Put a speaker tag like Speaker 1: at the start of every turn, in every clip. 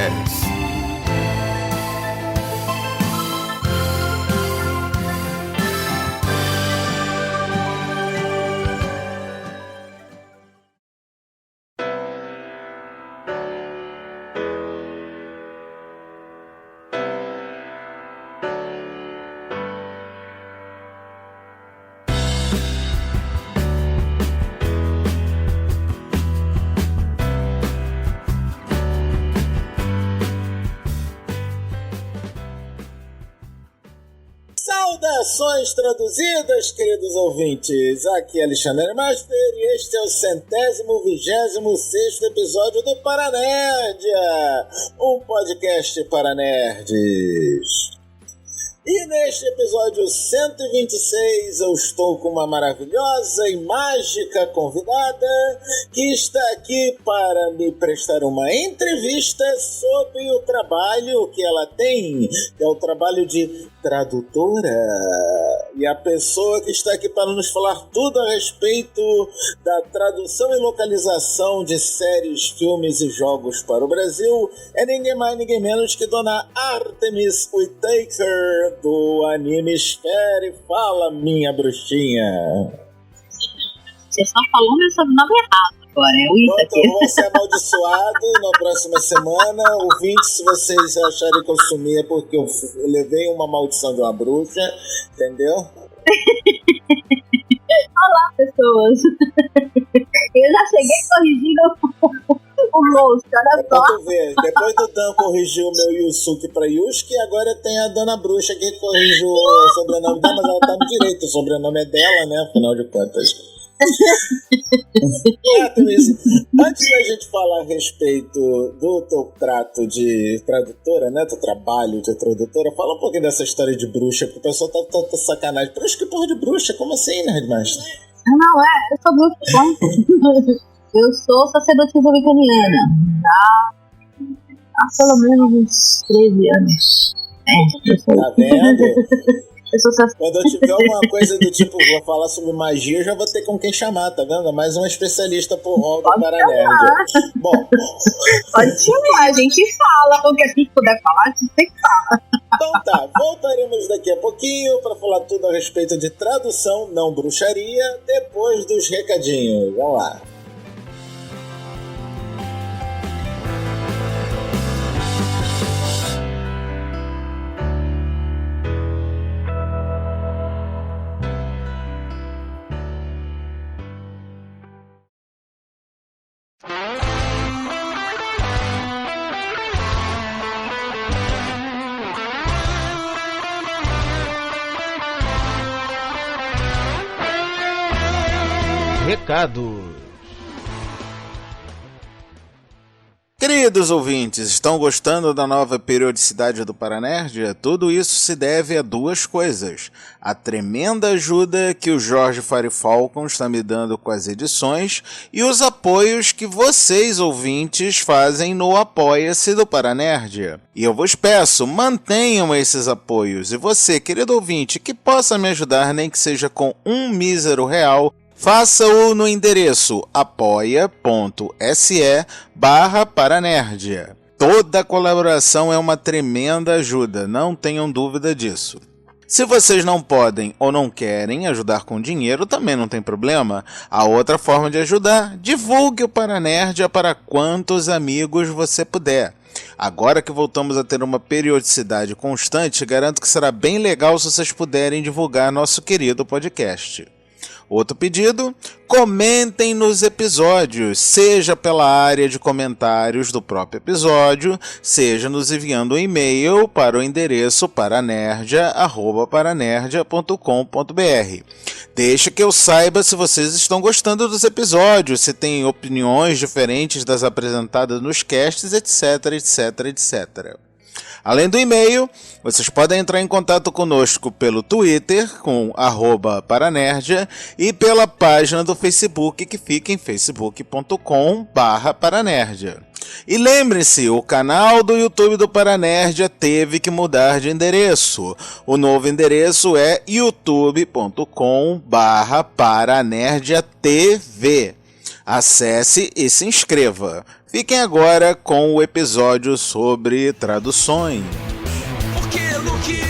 Speaker 1: Mulheres.
Speaker 2: Saudações traduzidas, queridos ouvintes. Aqui é Alexandre Master e este é o 126º episódio do Paranerdia, um podcast para nerds. E neste episódio 126 eu estou com uma maravilhosa e mágica convidada que está aqui para me prestar uma entrevista sobre o trabalho que ela tem, que é o trabalho de tradutora. E a pessoa que está aqui para nos falar tudo a respeito da tradução e localização de séries, filmes e jogos para o Brasil é ninguém mais, ninguém menos que Dona Artemis Whittaker do Anime Sphere. Fala, minha bruxinha.
Speaker 3: Você só falou meu sobrenome errado agora, é o Whittaker.
Speaker 2: Eu vou ser amaldiçoado na próxima semana. Ouvinte, se vocês acharem que eu sumi é porque eu levei uma maldição de uma bruxa, entendeu?
Speaker 3: Olá, pessoas. Eu já cheguei corrigindo o rosto, olha só.
Speaker 2: Tu ver, depois do Dan corrigiu o meu Yusuke pra Yusuke, agora tem a Dona Bruxa que corrigiu o sobrenome dela, mas ela tá no direito, o sobrenome é dela, né, afinal de contas. Antes da gente falar a respeito do teu trato de tradutora, né, teu trabalho de tradutora, fala um pouquinho dessa história de bruxa, porque o pessoal tá sacanagem. Bruxa, que porra de bruxa? Como assim, Nerdmaster?
Speaker 3: Não, eu sou bruxa. Eu sou sacerdotisa wicaniana, há pelo menos uns 13 anos.
Speaker 2: Tá vendo?
Speaker 3: Eu sou
Speaker 2: Quando eu tiver alguma coisa do tipo, vou falar sobre magia, eu já vou ter com quem chamar, tá vendo? Mais um especialista por rol do Paranerdia. Bom,
Speaker 3: pode chamar, a gente fala, o que a gente puder falar, a gente tem que falar.
Speaker 2: Então tá, voltaremos daqui a pouquinho para falar tudo a respeito de tradução, não bruxaria, depois dos recadinhos. Vamos lá.
Speaker 1: Recados.
Speaker 2: Queridos ouvintes, estão gostando da nova periodicidade do Paranerdia? Tudo isso se deve a duas coisas. A tremenda ajuda que o Jorge Farifalcon está me dando com as edições e os apoios que vocês, ouvintes, fazem no Apoia-se do Paranerdia. E eu vos peço, mantenham esses apoios. E você, querido ouvinte, que possa me ajudar, nem que seja com um mísero real, faça-o no endereço apoia.se/Paranerdia. Toda colaboração é uma tremenda ajuda, não tenham dúvida disso. Se vocês não podem ou não querem ajudar com dinheiro, também não tem problema. A outra forma de ajudar, divulgue o Paranerdia para quantos amigos você puder. Agora que voltamos a ter uma periodicidade constante, garanto que será bem legal se vocês puderem divulgar nosso querido podcast. Outro pedido, comentem nos episódios, seja pela área de comentários do próprio episódio, seja nos enviando um e-mail para o endereço paranerdia@paranerdia.com.br. Deixa que eu saiba se vocês estão gostando dos episódios, se têm opiniões diferentes das apresentadas nos casts, etc, etc, etc. Além do e-mail, vocês podem entrar em contato conosco pelo Twitter, com @Paranerdia, e pela página do Facebook, que fica em facebook.com/Paranerdia. E lembre-se, o canal do YouTube do Paranerdia teve que mudar de endereço. O novo endereço é youtube.com/ParanerdiaTV. Acesse e se inscreva.
Speaker 1: Fiquem agora com o episódio sobre traduções.
Speaker 4: Porque Luke,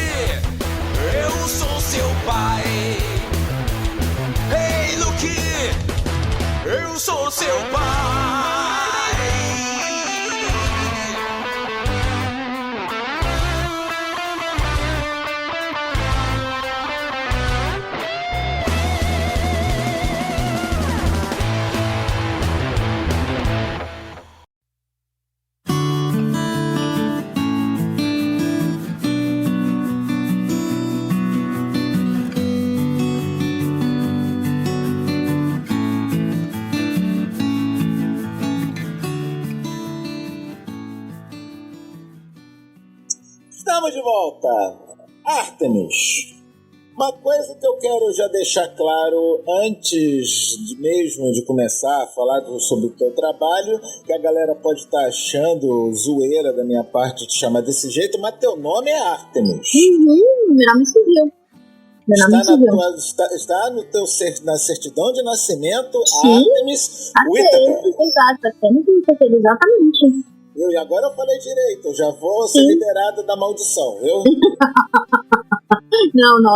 Speaker 4: eu sou seu pai. Ei, Luke, eu sou seu pai.
Speaker 2: Estamos de volta. Artemis, uma coisa que eu quero já deixar claro antes mesmo de começar a falar sobre o teu trabalho, que a galera pode estar achando zoeira da minha parte te chamar desse jeito, mas teu nome é Artemis.
Speaker 3: Meu nome civil.
Speaker 2: Está no teu na certidão de nascimento.
Speaker 3: Sim,
Speaker 2: Artemis Whittaker.
Speaker 3: Exato, exatamente.
Speaker 2: E agora eu falei direito, eu já vou ser liberado da maldição, viu?
Speaker 3: Não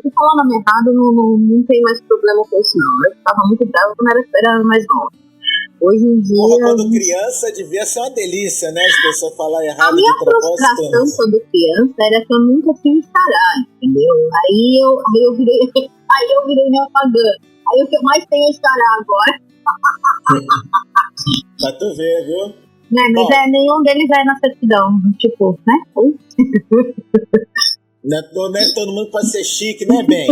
Speaker 3: fui falar nome errado, não tem mais problema com isso, não. Eu ficava muito brava quando era mais nova. Hoje em dia...
Speaker 2: Porra, quando criança devia ser uma delícia, né? As pessoas falarem errado de propósito.
Speaker 3: A minha frustração quando criança era que eu nunca tinha escará, entendeu? Aí eu virei neopagã. Aí o que eu mais tenho é escará agora.
Speaker 2: Pra tu ver, viu?
Speaker 3: Mas
Speaker 2: bom,
Speaker 3: nenhum deles é na certidão, tipo, né?
Speaker 2: Não é todo mundo pode ser chique, né, bem?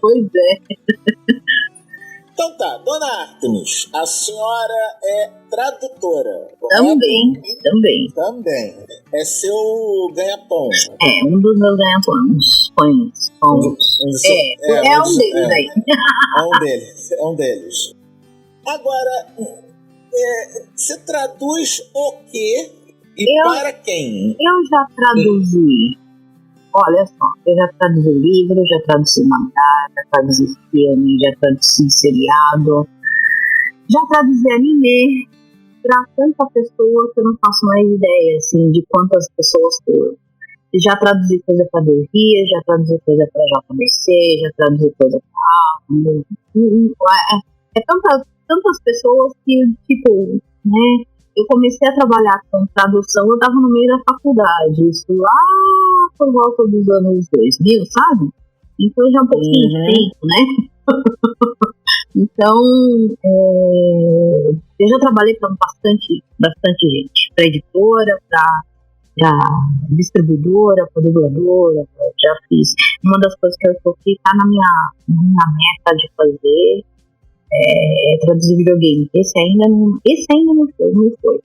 Speaker 3: Pois é.
Speaker 2: Então tá, dona Artemis, a senhora é tradutora,
Speaker 3: correto?
Speaker 2: Também. É seu ganha-pão.
Speaker 3: É, um dos meus ganha-pães. É
Speaker 2: um deles. Agora, você traduz o quê e para quem?
Speaker 3: Eu já traduzi. Olha só, eu já traduzi livro, já traduzi mangá, já traduzi filme, já traduzi seriado, já traduzi anime pra tanta pessoa que eu não faço mais ideia, assim, de quantas pessoas foram. Já traduzi coisa pra Devia, já traduzi coisa pra JBC, já traduzi coisa pra... tantas pessoas que, tipo, né, eu comecei a trabalhar com tradução, eu tava no meio da faculdade, isso lá por volta dos anos 2000, sabe? Então já é um pouquinho de tempo, né? Então, eu já trabalhei com bastante gente, pra editora, pra distribuidora, pra dubladora, já fiz. Uma das coisas que eu escolhi tá na minha meta de fazer é traduzir videogame. Esse ainda não foi.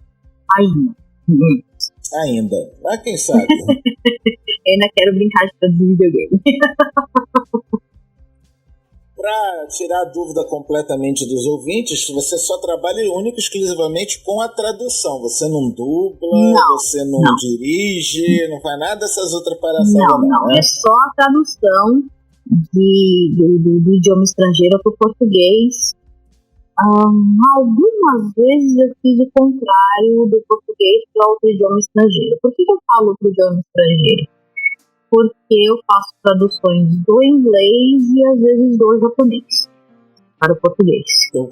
Speaker 2: Ainda. Mas quem sabe?
Speaker 3: Eu ainda quero brincar de traduzir videogame.
Speaker 2: Pra tirar a dúvida completamente dos ouvintes, você só trabalha única e exclusivamente com a tradução. Você não dubla, você não dirige, não faz nada dessas outras paradas.
Speaker 3: Não.
Speaker 2: Né?
Speaker 3: É só a tradução do idioma estrangeiro para o português. Algumas vezes eu fiz o contrário do português para outro idioma estrangeiro. Por que eu falo para o idioma estrangeiro? Porque eu faço traduções do inglês e às vezes do japonês para o português.
Speaker 2: Então,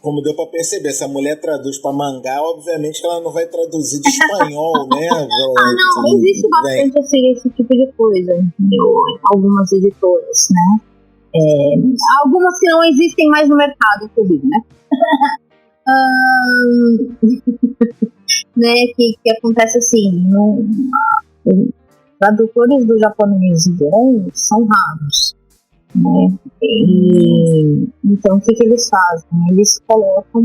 Speaker 2: como deu para perceber, se a mulher traduz para mangá, obviamente que ela não vai traduzir de espanhol, né?
Speaker 3: Não, existe bastante assim, esse tipo de coisa, entendeu? Algumas editoras, né? Algumas que não existem mais no mercado, inclusive, né? Né, que acontece assim, tradutores do japonês bons são raros, né? Então o que eles fazem? Eles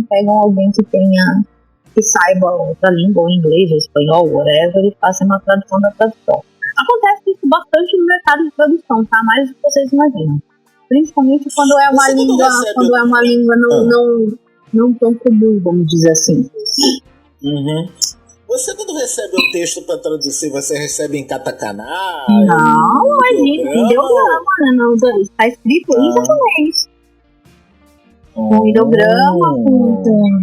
Speaker 3: pegam alguém que saiba outra língua, ou inglês, ou espanhol, whatever, e fazem uma tradução da tradução. Acontece isso bastante no mercado de tradução, tá? Mais do que vocês imaginam. Principalmente quando é uma língua não tão comum, vamos dizer assim.
Speaker 2: Uhum. Você quando recebe o texto para traduzir, você recebe em katakana?
Speaker 3: Não, imagina, ideograma, não, está escrito em japonês. com ideograma,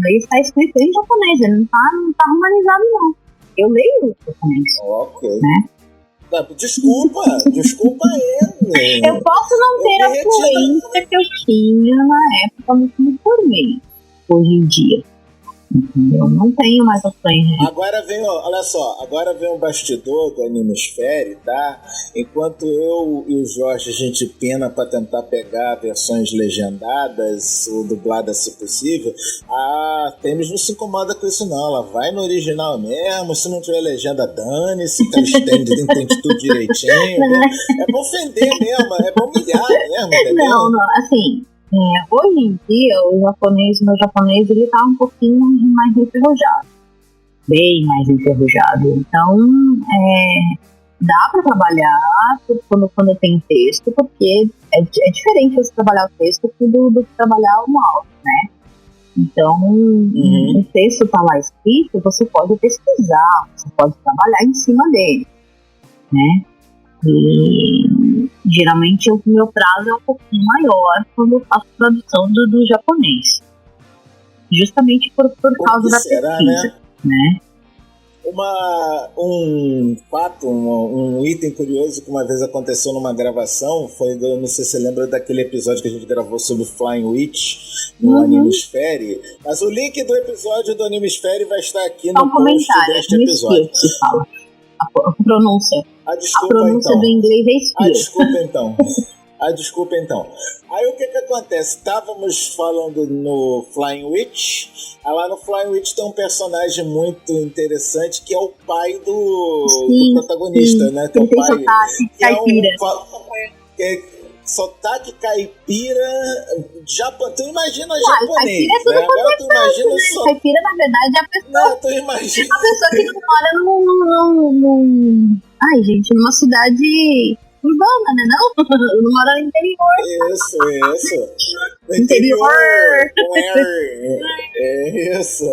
Speaker 3: ele está escrito em japonês, ele não tá romanizado não. Eu leio japonês.
Speaker 2: Ok.
Speaker 3: Né?
Speaker 2: Desculpa ele.
Speaker 3: Eu posso não ter a fluência que eu tinha na época que me formei. Hoje em dia. Eu não tenho mais a fluência.
Speaker 2: Agora vem, olha só, agora vem um bastidor do Animesfere, tá? Enquanto eu e o Jorge a gente pena pra tentar pegar versões legendadas ou dubladas se possível, a Tênis não se incomoda com isso não, ela vai no original mesmo, se não tiver legenda dane-se, que eles entende tudo direitinho, né? É pra ofender mesmo, é pra humilhar mesmo, entendeu?
Speaker 3: Não, assim... hoje em dia, o meu japonês, ele tá um pouquinho mais enferrujado. Bem mais enferrujado. Então, dá pra trabalhar quando tem texto, porque é diferente você trabalhar o texto do que trabalhar o áudio, né? Então, o texto tá lá escrito, você pode pesquisar, você pode trabalhar em cima dele, né? E geralmente o meu prazo é um pouquinho maior quando eu faço tradução do japonês, justamente por causa da pesquisa, né?
Speaker 2: Um fato, um item curioso que uma vez aconteceu numa gravação foi, não sei se você lembra daquele episódio que a gente gravou sobre Flying Witch no Animesfere, mas o link do episódio do Animesfere vai estar aqui no post deste episódio.
Speaker 3: A pronúncia.
Speaker 2: Desculpa,
Speaker 3: a pronúncia
Speaker 2: então.
Speaker 3: Do inglês é espia.
Speaker 2: Desculpa então. Aí o que acontece? Estávamos falando no Flying Witch. Lá no Flying Witch tem um personagem muito interessante que é o pai do protagonista, né? Tem o pai
Speaker 3: sotaque
Speaker 2: caipira. Sotaque caipira japonês. Tu imagina japonês,
Speaker 3: caipira é tudo,
Speaker 2: né? Agora tu imagina só.
Speaker 3: Caipira, na verdade, é a pessoa.
Speaker 2: Não, tu imagina.
Speaker 3: A pessoa que não mora Ai, gente, numa cidade urbana, né? Não mora no interior.
Speaker 2: Isso. No
Speaker 3: interior.
Speaker 2: Isso.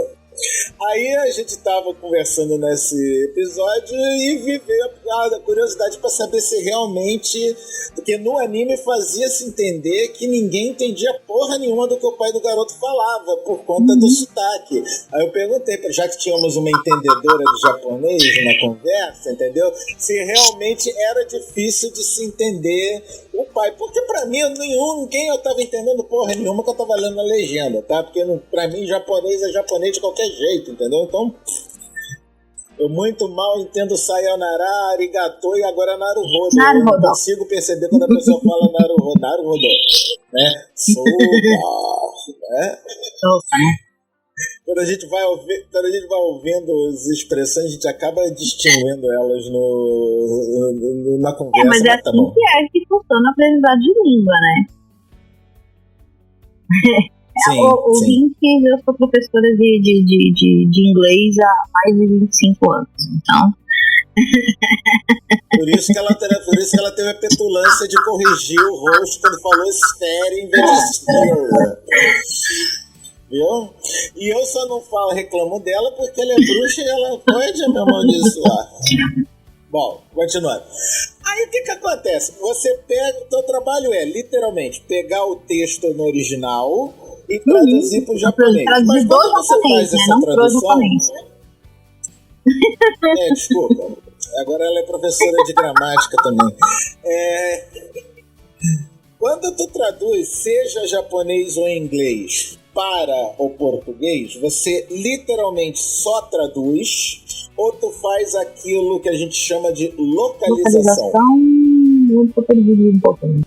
Speaker 2: Aí a gente tava conversando nesse episódio e viveu a curiosidade para saber se realmente, porque no anime fazia-se entender que ninguém entendia porra nenhuma do que o pai do garoto falava por conta do sotaque. Aí eu perguntei, já que tínhamos uma entendedora de japonês na conversa, entendeu? Se realmente era difícil de se entender o pai, porque pra mim ninguém eu tava entendendo porra nenhuma que eu tava lendo na legenda, tá? Porque pra mim japonês é japonês de qualquer jeito, entendeu? Então eu muito mal entendo sayonara, arigato e agora naruhodo. Eu não consigo perceber quando a pessoa fala naruhodo, né? Soba, né? Quando a gente vai ouvindo as expressões, a gente acaba distinguindo elas na conversa.
Speaker 3: Mas é assim que funciona a aprendizagem de língua, né?
Speaker 2: Sim,
Speaker 3: eu sou professora de inglês há mais de 25 anos, então...
Speaker 2: Por isso que ela teve a petulância de corrigir o rosto quando falou estéreo em vez de estéreo. Viu? E eu só não reclamo dela porque ela é bruxa e ela pode me amaldiçoar. Bom, continuando. Aí o que acontece? Você pega, o teu trabalho é literalmente pegar o texto no original e traduzir para o japonês.
Speaker 3: Mas quando você faz essa tradução...
Speaker 2: Desculpa. Agora ela é professora de gramática também. Quando tu traduz, seja japonês ou inglês, para o português, você literalmente só traduz ou tu faz aquilo que a gente chama de localização?
Speaker 3: Eu tô perdido um pouquinho.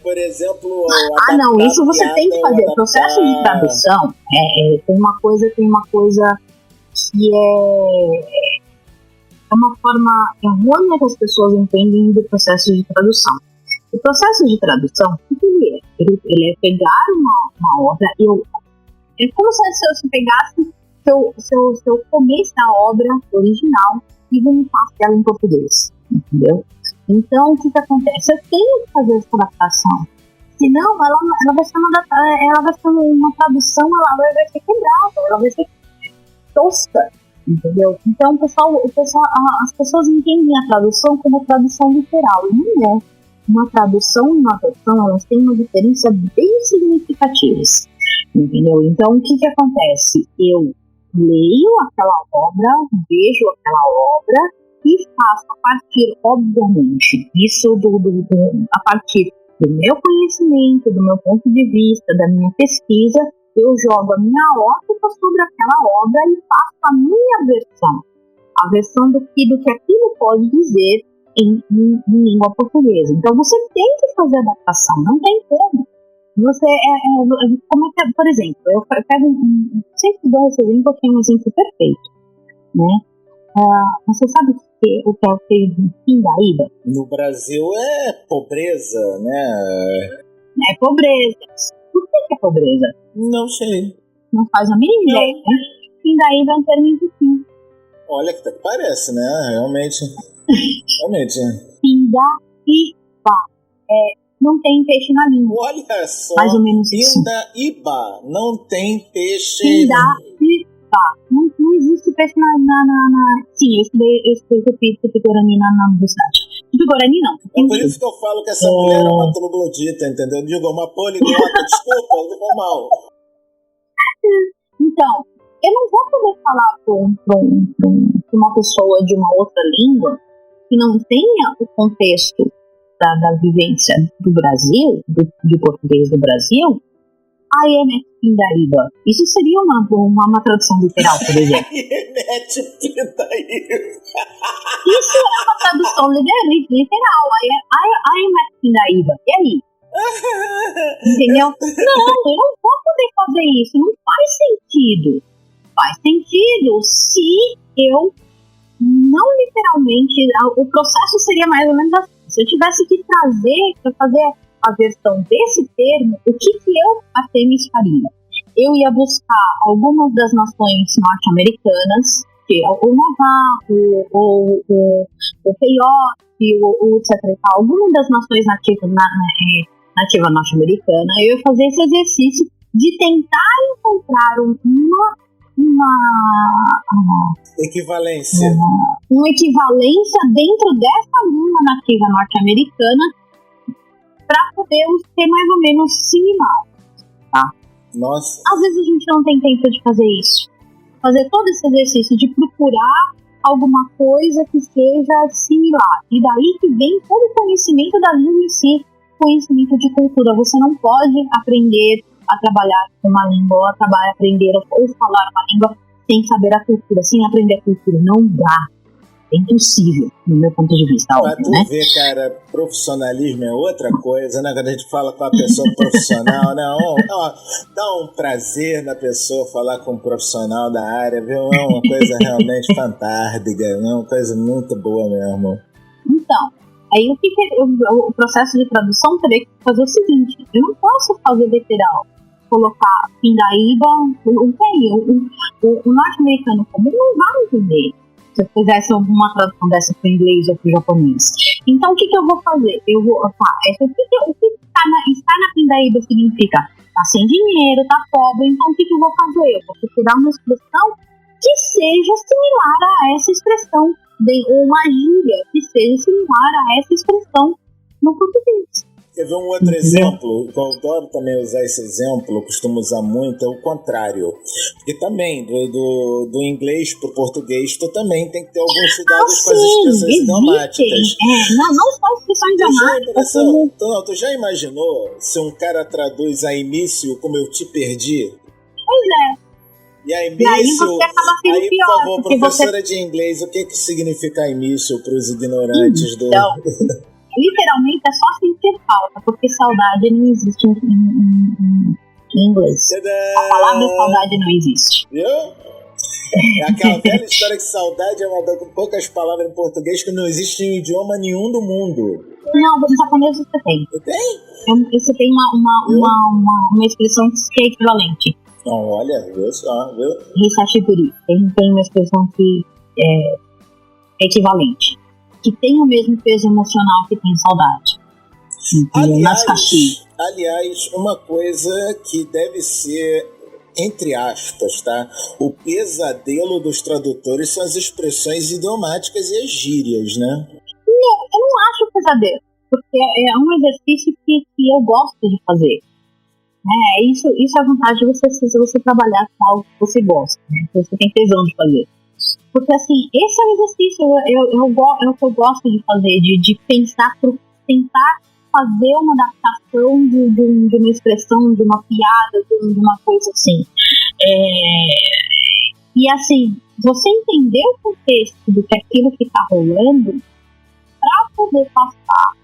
Speaker 2: Por exemplo...
Speaker 3: não, isso você tem que fazer. O processo de tradução tem uma coisa que é uma forma errônea que as pessoas entendem do processo de tradução. O processo de tradução, o que ele é? Ele é pegar uma obra é como se você pegasse seu começo da obra original e voltasse ela em português, entendeu? Então, o que acontece? Eu tenho que fazer essa adaptação, senão ela vai ser uma tradução, ela vai ser quebrada, ela vai ser tosca, entendeu? Então, as pessoas entendem a tradução como tradução literal, e não é. Uma tradução e uma versão, elas têm uma diferença bem significativa. Entendeu? Então, o que acontece? Eu leio aquela obra, vejo aquela obra e faço a partir, obviamente, isso a partir do meu conhecimento, do meu ponto de vista, da minha pesquisa, eu jogo a minha ótica sobre aquela obra e faço a minha versão. A versão do que aquilo pode dizer em língua portuguesa. Então, você tem que fazer adaptação, não tem como. Você como é que é, por exemplo, eu pego sempre dou esse exemplo porque é um exemplo perfeito, né? Você sabe o que é o termo pindaíba?
Speaker 2: No Brasil é pobreza, né?
Speaker 3: É pobreza. Por que é pobreza?
Speaker 2: Não sei.
Speaker 3: Não faz a mínima ideia, né? Pindaíba é um termo intuitivo.
Speaker 2: Olha que parece, né? Realmente.
Speaker 3: Pindaíba. Não tem peixe na língua.
Speaker 2: Olha só.
Speaker 3: Mais ou menos isso.
Speaker 2: Pindaíba. Não tem peixe.
Speaker 3: Pindaíba. Não existe peixe na... Sim, eu estudei Tupi-Guarani na universidade. Tupi-Guarani não.
Speaker 2: É por isso que eu falo que essa mulher é uma troglodita, entendeu? Digo, uma poliglota. Desculpa, eu vou mal.
Speaker 3: Então, eu não vou poder falar para uma pessoa de uma outra língua que não tenha o contexto da vivência do Brasil, de português do Brasil, Pindaíba. Isso seria uma tradução literal, por exemplo.
Speaker 2: Pindaíba.
Speaker 3: Isso é uma tradução literal. Pindaíba. E aí? Entendeu? Não, eu não vou poder fazer isso. Não faz sentido. Faz sentido se eu não literalmente... O processo seria mais ou menos assim. Se eu tivesse que trazer para fazer a versão desse termo, o que eu, Artemis, faria? Eu ia buscar algumas das nações norte-americanas, que é o Navajo, o Peyote, o etc. Algumas das nações nativa norte-americana, eu ia fazer esse exercício de tentar encontrar
Speaker 2: equivalência.
Speaker 3: Uma equivalência dentro dessa língua nativa norte-americana para poder ser mais ou menos similar, tá?
Speaker 2: Nossa.
Speaker 3: Às vezes a gente não tem tempo de fazer isso. Fazer todo esse exercício de procurar alguma coisa que seja similar. E daí que vem todo o conhecimento da língua em si, conhecimento de cultura. Você não pode aprender a trabalhar com uma língua, ou aprender ou falar uma língua sem saber a cultura, sem aprender a cultura. Não dá. É impossível, no meu ponto de vista.
Speaker 2: Pra tu ver, cara, profissionalismo é outra coisa, né? Quando a gente fala com a pessoa profissional, né? Dá um prazer na pessoa falar com um profissional da área, viu? É uma coisa realmente fantástica, é uma coisa muito boa mesmo.
Speaker 3: Então, aí o processo de tradução teria que fazer o seguinte: eu não posso fazer literal, colocar Pindaíba, o norte-americano comum não vai entender se eu fizesse alguma tradução dessa para o inglês ou para o japonês. Então, o que eu vou fazer? O que está na Pindaíba significa tá sem dinheiro, tá pobre. Então, o que eu vou fazer? Eu vou procurar uma expressão que seja similar a essa expressão, ou uma gíria que seja similar a essa expressão no português.
Speaker 2: Quer ver um outro exemplo? Eu adoro também usar esse exemplo, costumo usar muito, é o contrário. Porque também, do inglês para o português, tu também tem que ter alguns cuidados com as expressões idiomáticas.
Speaker 3: Não só expressões idiomáticas.
Speaker 2: Tu já imaginou se um cara traduz a início como eu te perdi?
Speaker 3: Pois é.
Speaker 2: E a início,
Speaker 3: aí,
Speaker 2: por favor, professora de inglês, o que significa início para os ignorantes do...
Speaker 3: Literalmente é só sentir falta, porque saudade não existe em inglês. A palavra saudade não existe.
Speaker 2: Viu? É aquela velha história que saudade é uma das poucas palavras em português que não existe em idioma nenhum do mundo.
Speaker 3: Não, no japonês você tem. Você tem uma expressão que é equivalente.
Speaker 2: Não, olha, viu só, viu?
Speaker 3: Hisashiburi. Tem uma expressão que é equivalente, que tem o mesmo peso emocional que tem saudade.
Speaker 2: Aliás, uma coisa que deve ser, entre aspas, tá? O pesadelo dos tradutores são as expressões idiomáticas e as gírias, né?
Speaker 3: Não, eu não acho pesadelo, porque é um exercício que eu gosto de fazer. Isso é a vantagem de você, se você trabalhar com algo que você gosta, né? Que você tem tesão de fazer. Porque, assim, esse é o exercício, é o que eu gosto de fazer, de pensar, tentar fazer uma adaptação de uma expressão, de uma piada, de uma coisa assim. E, assim, você entender o contexto do que aquilo que está rolando para poder passar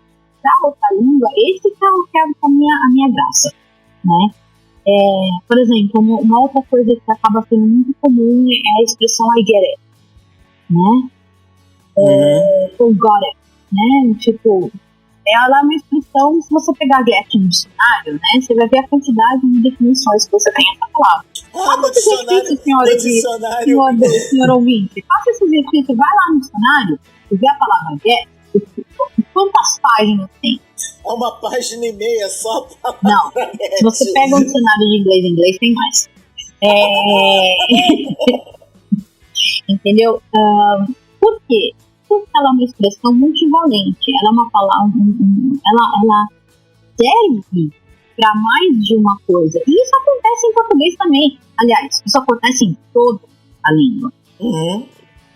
Speaker 3: para outra língua, esse que é a minha graça, né? Por exemplo, uma outra coisa que acaba sendo muito comum é a expressão I get it, né? Ou got it, né? Tipo, ela é uma expressão, se você pegar get no dicionário, né? Você vai ver a quantidade de definições que você tem essa palavra.
Speaker 2: No dicionário.
Speaker 3: Senhor ouvinte, faça esse exercício, vai lá no dicionário e vê a palavra get, quantas páginas tem?
Speaker 2: É uma página e meia só pra...
Speaker 3: Não, se você pega um dicionário de inglês tem mais. Entendeu? Por quê? Porque ela é uma expressão multivalente. Ela é uma palavra... Ela serve para mais de uma coisa. E isso acontece em português também. Aliás, isso acontece em toda a língua.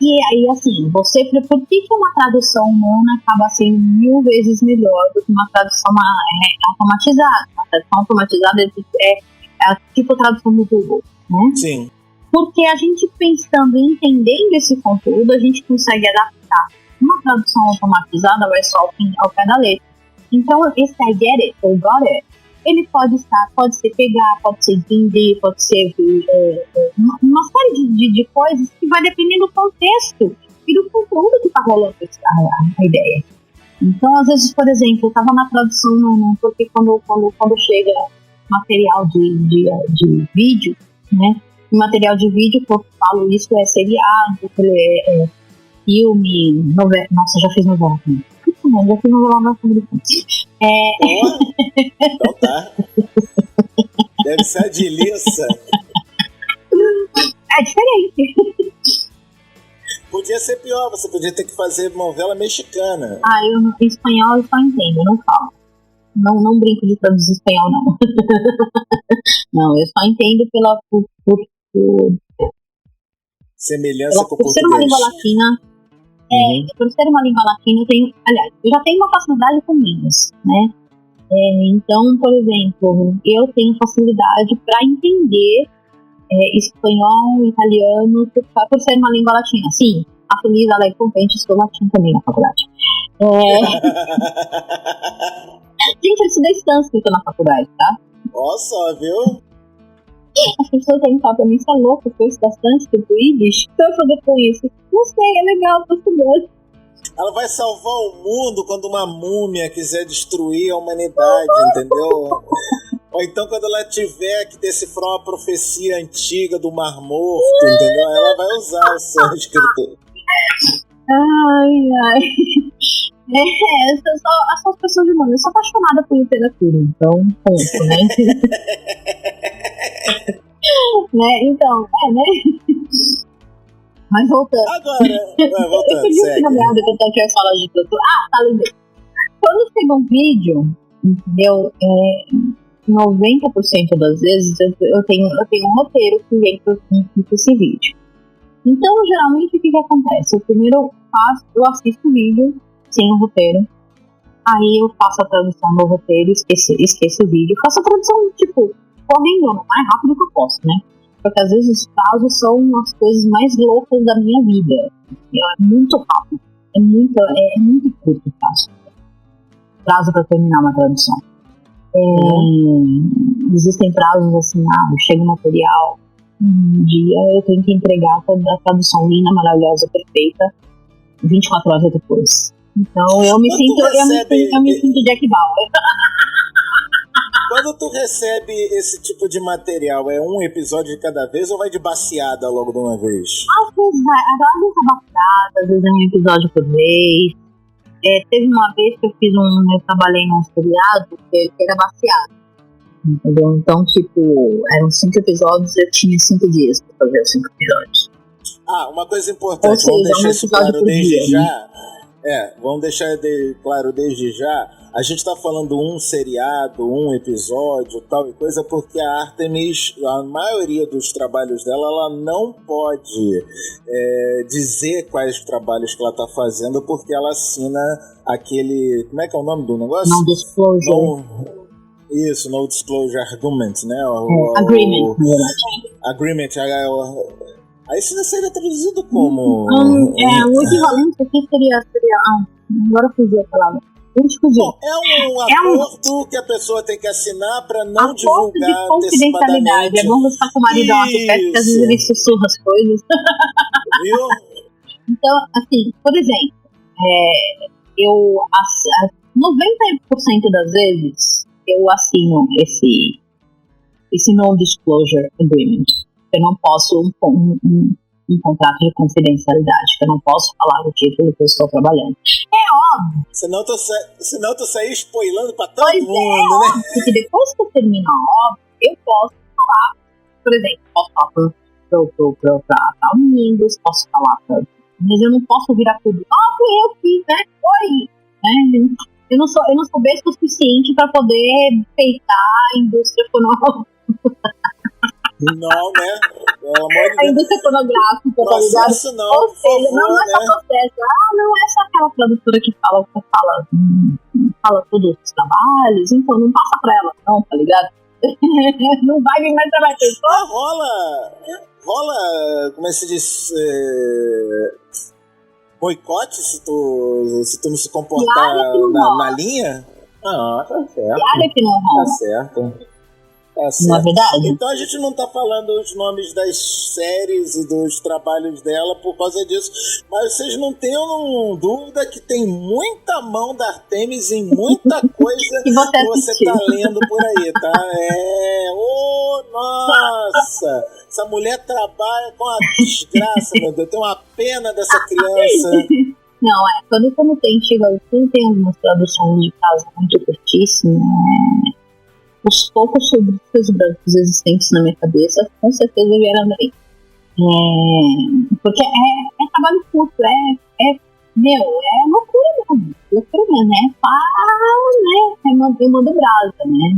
Speaker 3: E aí, assim, por que uma tradução humana acaba sendo 1000 vezes melhor do que uma tradução automatizada? Uma tradução automatizada é tipo a tradução do Google, né?
Speaker 2: Sim.
Speaker 3: Porque a gente pensando e entendendo esse conteúdo, a gente consegue adaptar. Uma tradução automatizada vai só ao pé da letra. Então, esse I get it, ou got it, ele pode ser pegar, pode ser entender, pode ser uma série de coisas que vai depender do contexto e do conteúdo que está rolando a ideia. Então, às vezes, por exemplo, eu estava na tradução, porque quando chega material de vídeo, né? Material de vídeo, que eu falo isso, é seriado, filme, novela. Nossa, já fiz novela também. Já fiz novela na família.
Speaker 2: Então tá. Deve ser a de Lissa.
Speaker 3: É diferente.
Speaker 2: Podia ser pior, você podia ter que fazer novela mexicana.
Speaker 3: Em espanhol eu só entendo, eu não falo. Não brinco de traduzir espanhol, não. Não, eu só entendo
Speaker 2: semelhança com o português.
Speaker 3: Por ser uma língua latina, por ser uma língua latina, eu já tenho uma facilidade com línguas, né? Então, por exemplo, eu tenho facilidade para entender espanhol, italiano, por ser uma língua latina. Sim, a feliz, alegre, contente, estou latino também na faculdade. Gente, eu estudei sânscrito na faculdade, tá?
Speaker 2: Nossa, viu?
Speaker 3: As pessoas perguntaram pra mim, você é louco, foi estudar sânscrito, Yiddish? O que eu vou fazer com isso? Não sei, é legal, tô estudando.
Speaker 2: Ela vai salvar o mundo quando uma múmia quiser destruir a humanidade, entendeu? Ou então quando ela tiver que decifrar uma profecia antiga do Mar Morto, entendeu? Ela vai usar o sânscrito.
Speaker 3: Ai. São as pessoas do mundo. Eu sou apaixonada por literatura, então, ponto, né? Então, né? Mas voltando.
Speaker 2: Agora, voltando,
Speaker 3: eu segue. Que eu tinha falado de literatura. Tá lembrando. Quando chega um vídeo, entendeu? 90% das vezes eu tenho um roteiro que vem por esse vídeo. Então, geralmente, o que acontece? Eu primeiro eu assisto o vídeo sem o roteiro, aí eu faço a tradução do roteiro, esqueço o vídeo, faço a tradução, tipo, correndo, o mais rápido que eu posso, né? Porque às vezes os prazos são as coisas mais loucas da minha vida. É muito rápido, é muito curto o prazo para terminar uma tradução. Existem prazos assim, chega o material, um dia eu tenho que entregar toda a tradução linda, maravilhosa, perfeita, 24 horas depois. Então eu me sinto Jack Bauer.
Speaker 2: Quando tu recebe esse tipo de material, é um episódio de cada vez ou vai de baseada logo de uma vez?
Speaker 3: Às vezes é baseada, às vezes é um episódio por vez. Teve uma vez que eu trabalhei num seriado que era baseado. Entendeu? Então, tipo, eram 5 episódios, eu tinha 5 dias pra fazer os 5 episódios.
Speaker 2: Uma coisa importante, vamos deixar isso claro desde já. Vamos deixar claro desde já. a gente tá falando um seriado, um episódio, tal e coisa, porque a Artemis, a maioria dos trabalhos dela, ela não pode dizer quais trabalhos que ela tá fazendo, porque ela assina aquele... Como é que é o nome do negócio?
Speaker 3: Non-disclosure.
Speaker 2: Isso, No Disclosure Agreement, né?
Speaker 3: Agreement, na verdade.
Speaker 2: Agreement. Aí isso seria traduzido como...
Speaker 3: o equivalente aqui seria agora fugiu a palavra.
Speaker 2: Bom, é um acordo que a pessoa tem que assinar para não divulgar
Speaker 3: de confidencialidade. É bom você estar com o marido lá que perto, porque às vezes ele sussurra as coisas.
Speaker 2: Viu?
Speaker 3: Então, assim, por exemplo, 90% das vezes eu assino esse non-disclosure agreement. Eu não posso um contrato de confidencialidade, que eu não posso falar o título que eu estou trabalhando. É óbvio.
Speaker 2: Senão tu sair spoilando pra todo mundo,
Speaker 3: né?
Speaker 2: Óbvio,
Speaker 3: porque depois que eu terminar a obra, eu posso falar, por exemplo, posso falar pra amigos, posso falar mas eu não posso virar tudo. Fui eu que fiz, né? Foi. Né? Eu não sou besta o suficiente para poder peitar a indústria fonográfica.
Speaker 2: Não, né? Pelo amor de Deus.
Speaker 3: A indústria fonográfica, tá ligado?
Speaker 2: Isso não,
Speaker 3: ou seja,
Speaker 2: favor,
Speaker 3: não é só processo. Não é só aquela produtora que fala todos os trabalhos, então não passa pra ela, não, tá ligado? Não vai vir mais trabalho.
Speaker 2: Rola, como é que se diz? Boicote se tu não se comportar na linha? Tá certo.
Speaker 3: Que área que não rola?
Speaker 2: Tá certo.
Speaker 3: Não é verdade?
Speaker 2: Então a gente não tá falando os nomes das séries e dos trabalhos dela por causa disso, mas vocês não tenham dúvida que tem muita mão da Artemis em muita coisa que você tá lendo por aí, tá? Nossa! Essa mulher trabalha com a desgraça, meu Deus, eu tenho uma pena dessa criança.
Speaker 3: Não, quando tem algumas traduções de caso muito curtíssimas, os poucos subtítulos brancos existentes na minha cabeça com certeza vieram daí. Porque é trabalho curto, é loucura mesmo. É manda brasa, né?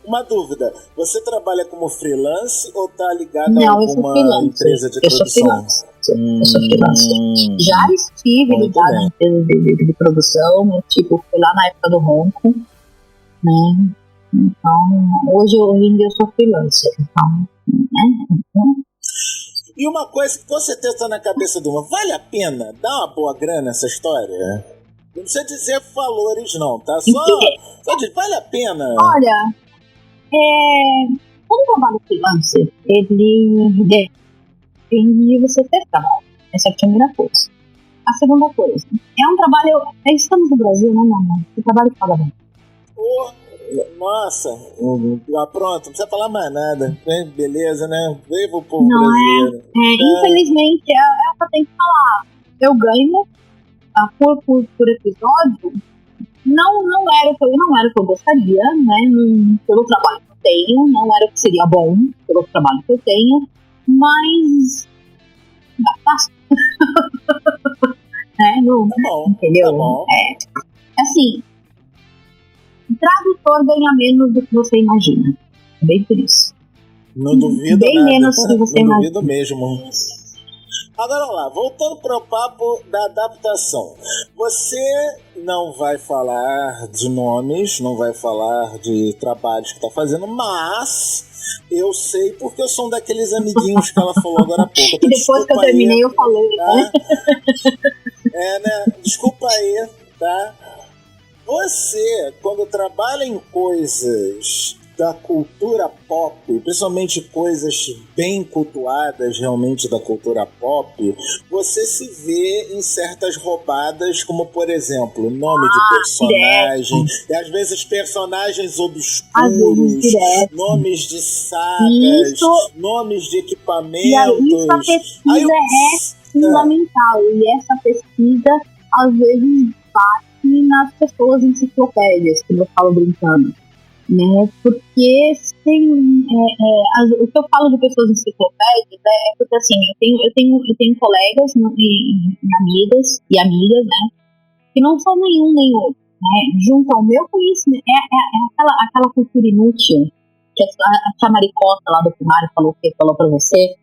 Speaker 2: Uma dúvida, você trabalha como freelance ou tá ligado
Speaker 3: a
Speaker 2: alguma empresa de produção?
Speaker 3: Eu sou freelancer. Já estive ligado a empresa de produção, mas fui lá na época do Ronco, né? Então, hoje em dia eu sou freelancer. Então, né?
Speaker 2: E uma coisa que com certeza tá na cabeça de uma, vale a pena dar uma boa grana essa história? Não precisa dizer valores não, tá? Só diz, vale a pena?
Speaker 3: Olha, quando eu trabalho freelancer, ele depende de você ter trabalho. Essa é a primeira coisa. A segunda coisa, é um trabalho... Estamos no Brasil, né, mamãe? O trabalho paga bem.
Speaker 2: Nossa, pronto, não precisa falar mais nada. Beleza, né? Veio pro povo brasileiro.
Speaker 3: Infelizmente, é o que eu tenho que falar. Eu ganho por episódio. Não era o que eu gostaria, né? Pelo trabalho que eu tenho, não era o que seria bom pelo trabalho que eu tenho, mas basta.
Speaker 2: Tá bom,
Speaker 3: entendeu?
Speaker 2: Tá bom.
Speaker 3: Assim, tradutor ganha menos do que você imagina. É bem por isso.
Speaker 2: Não duvido
Speaker 3: bem
Speaker 2: nada.
Speaker 3: Menos do que você
Speaker 2: não
Speaker 3: imagina.
Speaker 2: Duvido mesmo. Agora lá, voltando para o papo da adaptação. Você não vai falar de nomes, não vai falar de trabalhos que está fazendo, mas eu sei porque eu sou um daqueles amiguinhos que ela falou agora há pouco.
Speaker 3: Então, depois que eu terminei, aí, eu falei.
Speaker 2: Tá? Né? Desculpa aí, tá? Você, quando trabalha em coisas da cultura pop, principalmente coisas bem cultuadas realmente da cultura pop, você se vê em certas roubadas, como por exemplo, nome de personagem, e às vezes personagens obscuros, nomes de sagas, nomes de equipamentos.
Speaker 3: E aí, essa pesquisa é fundamental, e essa pesquisa às vezes bate nas pessoas enciclopédias, que eu falo brincando. Né? Porque o que eu falo de pessoas enciclopédicas é porque assim, eu tenho colegas e amigas, né? que não são nenhum nem outro, né? Junto ao meu conhecimento, aquela cultura inútil que a tia Maricota lá do primário falou pra você,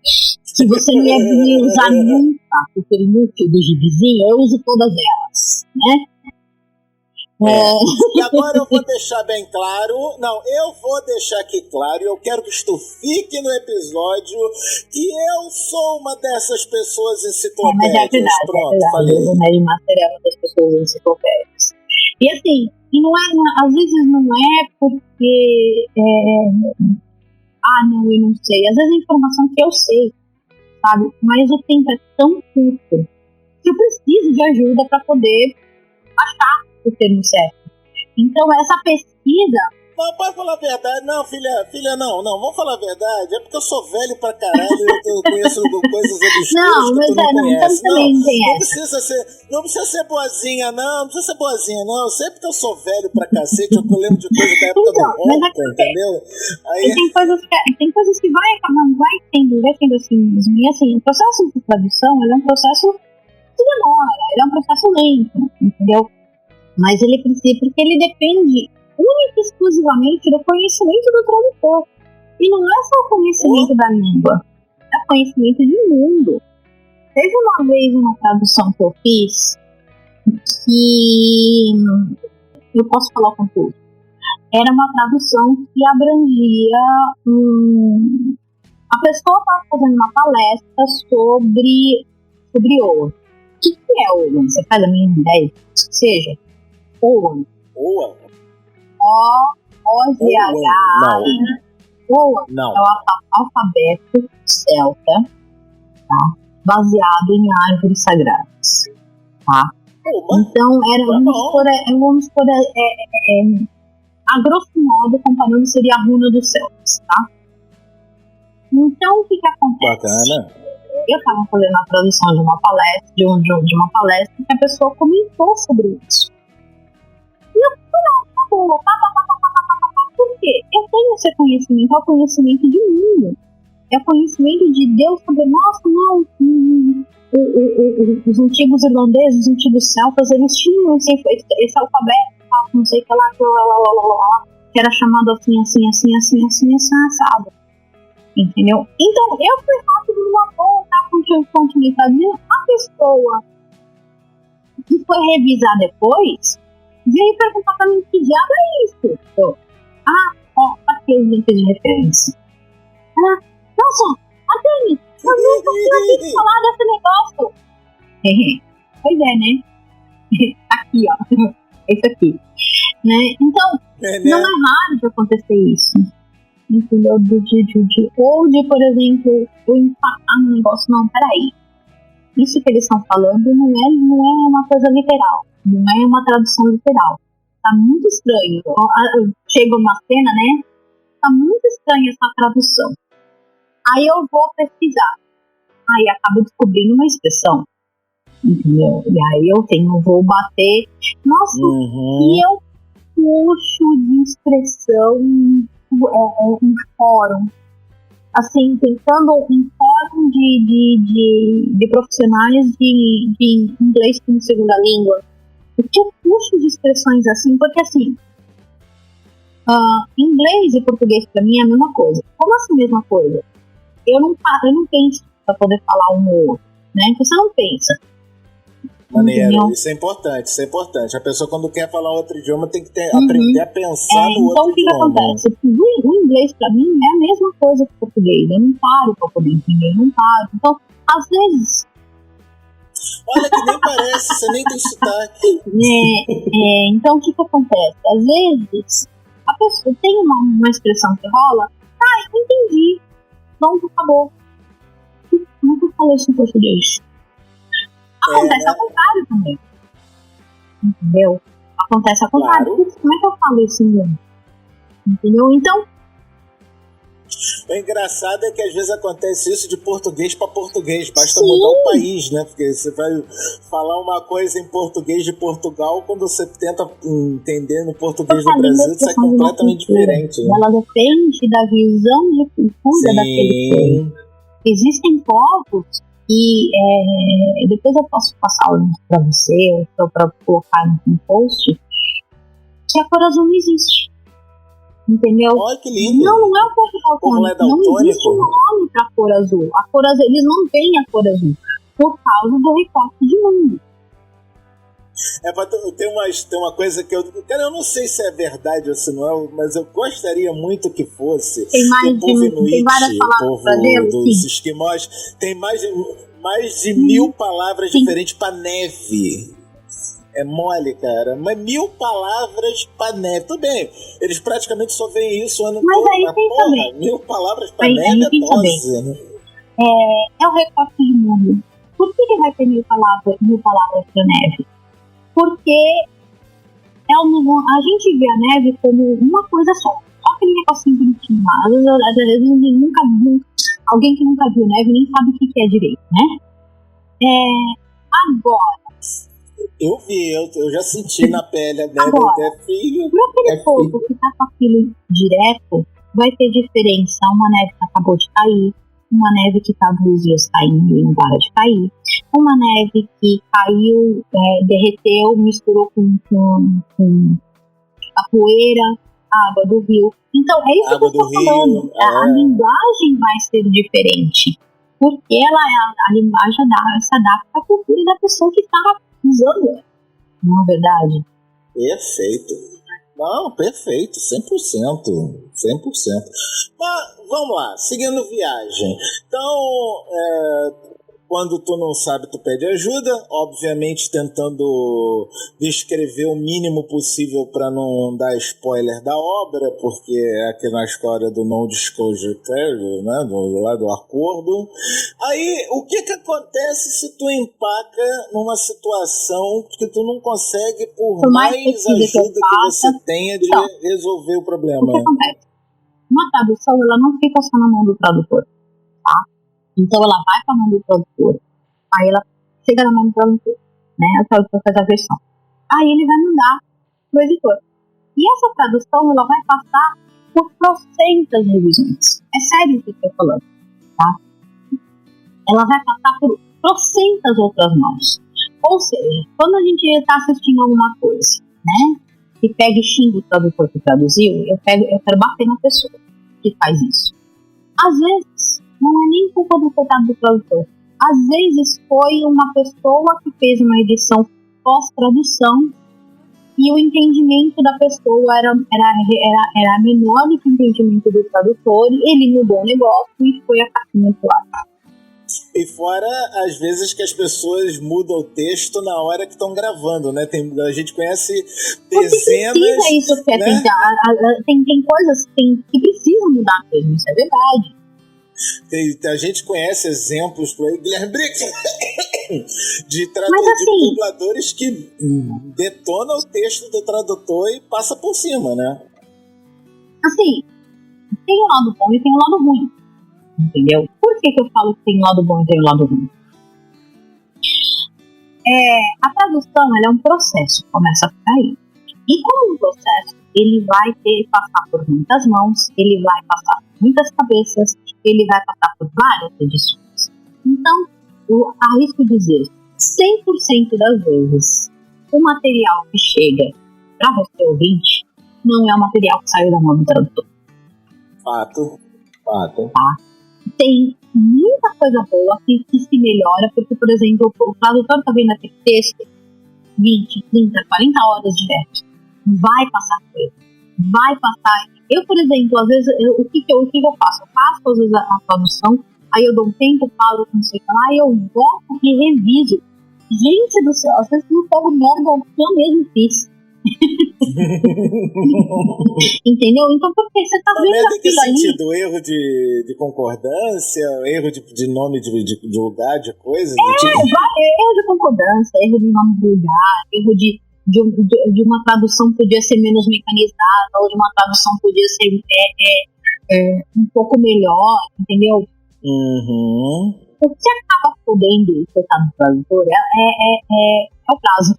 Speaker 3: que você não ia usar nunca a cultura inútil do gibizinho. Eu uso todas elas, né?
Speaker 2: E agora eu vou deixar bem claro, eu vou deixar aqui claro, e eu quero que isto fique no episódio, que eu sou uma dessas pessoas enciclopédias.
Speaker 3: Mas é verdade,
Speaker 2: pronto, falei.
Speaker 3: O Nerdmaster é uma das pessoas enciclopédias. E assim, às vezes não é porque não, eu não sei. Às vezes é informação que eu sei, sabe? Mas o tempo é tão curto que eu preciso de ajuda para poder achar o termo certo. Então essa pesquisa...
Speaker 2: Não, pode falar a verdade. Não, filha, não, vamos falar a verdade. É porque eu sou velho pra caralho e eu conheço coisas obscuras que tu não conhece. Não precisa ser boazinha, não precisa ser boazinha, não. Sempre que eu sou velho pra cacete, eu lembro de coisa da época do Ronco, entendeu? Aí...
Speaker 3: Tem coisas que vai tendo assim mesmo. E assim, o processo de tradução, ele é um processo que demora, ele é um processo lento, entendeu? Mas ele precisa, porque ele depende única e exclusivamente do conhecimento do tradutor. E não é só o conhecimento da língua, é o conhecimento de mundo. Teve uma vez uma tradução que eu fiz que eu posso falar o conteúdo. Era uma tradução que abrangia a pessoa estava fazendo uma palestra sobre ouro. O que é ouro? Você faz a minha ideia? Que seja ouro.
Speaker 2: Ouro?
Speaker 3: O-Z-H. Não. É o alfabeto celta, tá? Baseado em árvores sagradas, tá? Então, vamos por a grosso modo, comparando, seria a runa dos celtas, tá? Então, o que acontece?
Speaker 2: Bacana.
Speaker 3: Eu estava fazendo a tradução de uma palestra, de uma palestra que a pessoa comentou sobre isso. E eu falei, por quê? Eu tenho esse conhecimento, é o conhecimento de mundo. É o conhecimento de Deus sobre nós, não. Os antigos irlandeses, os antigos celtas, eles tinham esse alfabeto, não sei o que lá, que era chamado assim, assado. Entendeu? Então, eu fui rápido numa boa, continuei traduzindo. A pessoa que foi revisar depois veio perguntar pra mim que diabo é isso. Aqui os links de referência. Nossa, Adene, eu nunca tinha ouvido falar desse negócio. Pois é, né? Aqui, ó. Esse aqui. Né? Então, não é raro de acontecer isso. Entendeu? Ou de, por exemplo, eu empatar no negócio. Não, peraí. Isso que eles estão falando não é uma coisa literal. Não é uma tradução literal. Tá muito estranho. Chega uma cena, né? Tá muito estranha essa tradução. Aí eu vou pesquisar. Aí acabo descobrindo uma expressão. Entendeu? E aí vou bater. Nossa, e eu puxo de expressão um fórum. Assim, tentando um fórum de profissionais de inglês como segunda língua. Porque eu puxo de expressões assim, porque assim, inglês e português pra mim é a mesma coisa. Como assim a mesma coisa? Eu não penso pra poder falar um ou outro, né? Então você não pensa.
Speaker 2: Maneiro, isso é importante. A pessoa, quando quer falar outro idioma, tem que aprender a pensar no
Speaker 3: então,
Speaker 2: outro idioma.
Speaker 3: Então, o que acontece? O inglês, pra mim, é a mesma coisa que o português. Eu não paro pra poder entender, não paro. Então, às vezes...
Speaker 2: Olha que nem parece, você nem tem sotaque.
Speaker 3: Então, o que acontece? Às vezes, a pessoa tem uma expressão que rola, eu entendi. Pronto, acabou. Nunca falei isso em português. Acontece ao contrário também. Entendeu? Acontece ao contrário.
Speaker 2: Claro.
Speaker 3: Como é que eu falo isso em inglês? Entendeu? Então...
Speaker 2: O engraçado é que às vezes acontece isso de português para português. Basta mudar o país, né? Porque você vai falar uma coisa em português de Portugal, quando você tenta entender no português do Brasil, isso é completamente diferente. Né?
Speaker 3: Ela depende da visão de cultura daquele povo. Existem povos E depois eu posso passar o link para você, ou para colocar no post, que a cor azul não existe. Entendeu?
Speaker 2: Olha que lindo.
Speaker 3: Não é o cor daltônico. Não existe um nome para cor azul. A cor azul. Eles não veem a cor azul por causa do recorte de mundo.
Speaker 2: Tem uma coisa que eu não sei se é verdade ou se não é, mas eu gostaria muito que fosse.
Speaker 3: Tem várias palavras para ver,
Speaker 2: dos esquimós, tem mais de 1000 palavras diferentes para neve. É mole, cara. Mas 1000 palavras pra neve. Tudo bem, eles praticamente só veem isso o ano todo.
Speaker 3: Mas aí tem também.
Speaker 2: 1000 palavras pra neve é dose, né?
Speaker 3: É o recorte de mundo. Por que ele vai ter 1000 palavras pra neve? Porque a gente vê a neve como uma coisa só. Só aquele negocinho bonitinho lá. Às vezes alguém que nunca viu neve nem sabe o que é direito, né? Agora,
Speaker 2: eu vi, eu já senti na pele a neve até frio.
Speaker 3: Para aquele povo que tá com aquilo direto, vai ter diferença. Uma neve que acabou de cair, uma neve que tá 2 dias caindo e não para de cair, uma neve que caiu, derreteu, misturou com a poeira, a água do rio. Então, é isso que eu estou falando. A linguagem vai ser diferente, porque a linguagem se adapta à cultura da pessoa que está usando, não é verdade?
Speaker 2: Perfeito. Não, perfeito, 100%. Mas vamos lá, seguindo viagem. Então, quando tu não sabe, tu pede ajuda, obviamente tentando descrever o mínimo possível para não dar spoiler da obra, porque é aqui na história do non-disclosure clause, né, do acordo. Aí, o que acontece se tu empaca numa situação que tu não consegue, por mais ajuda que você tenha, de resolver o problema?
Speaker 3: O que acontece? Uma tradução, ela não fica só na mão do tradutor, tá? Então ela vai para a mão do tradutor, aí ela chega na mão do tradutor, né? O tradutor faz a versão. Aí ele vai mandar pro editor. E essa tradução, ela vai passar por trocentas revisões. É sério o que eu estou falando, tá? Ela vai passar por trocentas outras mãos. Ou seja, quando a gente está assistindo alguma coisa, né? Que pega e xinga o tradutor que traduziu, eu quero bater na pessoa que faz isso. Às vezes, não é nem culpa do coitado do tradutor. Às vezes foi uma pessoa que fez uma edição pós-tradução e o entendimento da pessoa era menor do que o entendimento do tradutor, ele mudou o negócio e foi a caixinha pro ar.
Speaker 2: E fora, às vezes, que as pessoas mudam o texto na hora que estão gravando, né? A gente conhece dezenas...
Speaker 3: Precisa isso, né? Tem coisas que precisam mudar mesmo, isso é verdade.
Speaker 2: A gente conhece exemplos por aí, Guilherme Briggs, de dubladores que detonam o texto do tradutor e passa por cima, né?
Speaker 3: Assim, tem um lado bom e tem um lado ruim. Entendeu? Por que eu falo que tem um lado bom e tem um lado ruim? A tradução, ela é um processo, começa por aí. E como um processo, ele vai passar por muitas mãos, ele vai passar por muitas cabeças, ele vai passar por várias edições. Então, eu arrisco dizer, 100% das vezes, o material que chega para você ouvinte não é o material que saiu da mão do tradutor.
Speaker 2: Fato.
Speaker 3: Tá? Tem muita coisa boa que se melhora, porque, por exemplo, o tradutor está vendo aquele texto 20, 30, 40 horas direto. Vai passar coisa. Vai passar. Eu, por exemplo, às vezes, o que eu faço? Eu faço, às vezes, a tradução, aí eu dou um tempo, paro, não sei o que lá, e eu volto e reviso. Gente do céu, às vezes eu não pego merda que eu mesmo fiz. Entendeu? Então, porque você tá vendo
Speaker 2: aquilo
Speaker 3: ali... Em que
Speaker 2: sentido? Erro de concordância? Erro de nome de lugar, de coisa?
Speaker 3: Erro de concordância, erro de nome de lugar, erro de uma tradução podia ser menos mecanizada, ou de uma tradução podia ser um pouco melhor, entendeu?
Speaker 2: Uhum.
Speaker 3: O que acaba fodendo o coitado do tradutor é o prazo.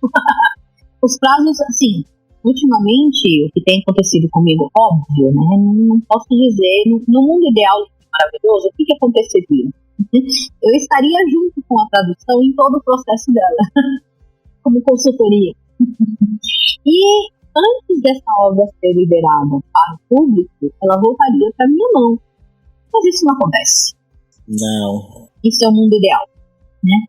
Speaker 3: Os prazos, assim, ultimamente, o que tem acontecido comigo, óbvio, né? Não posso dizer, no mundo ideal maravilhoso, o que aconteceria? Eu estaria junto com a tradução em todo o processo dela, como consultoria. E antes dessa obra ser liberada para o público, ela voltaria para minha mão. Mas isso não acontece.
Speaker 2: Não.
Speaker 3: Isso é o mundo ideal, né?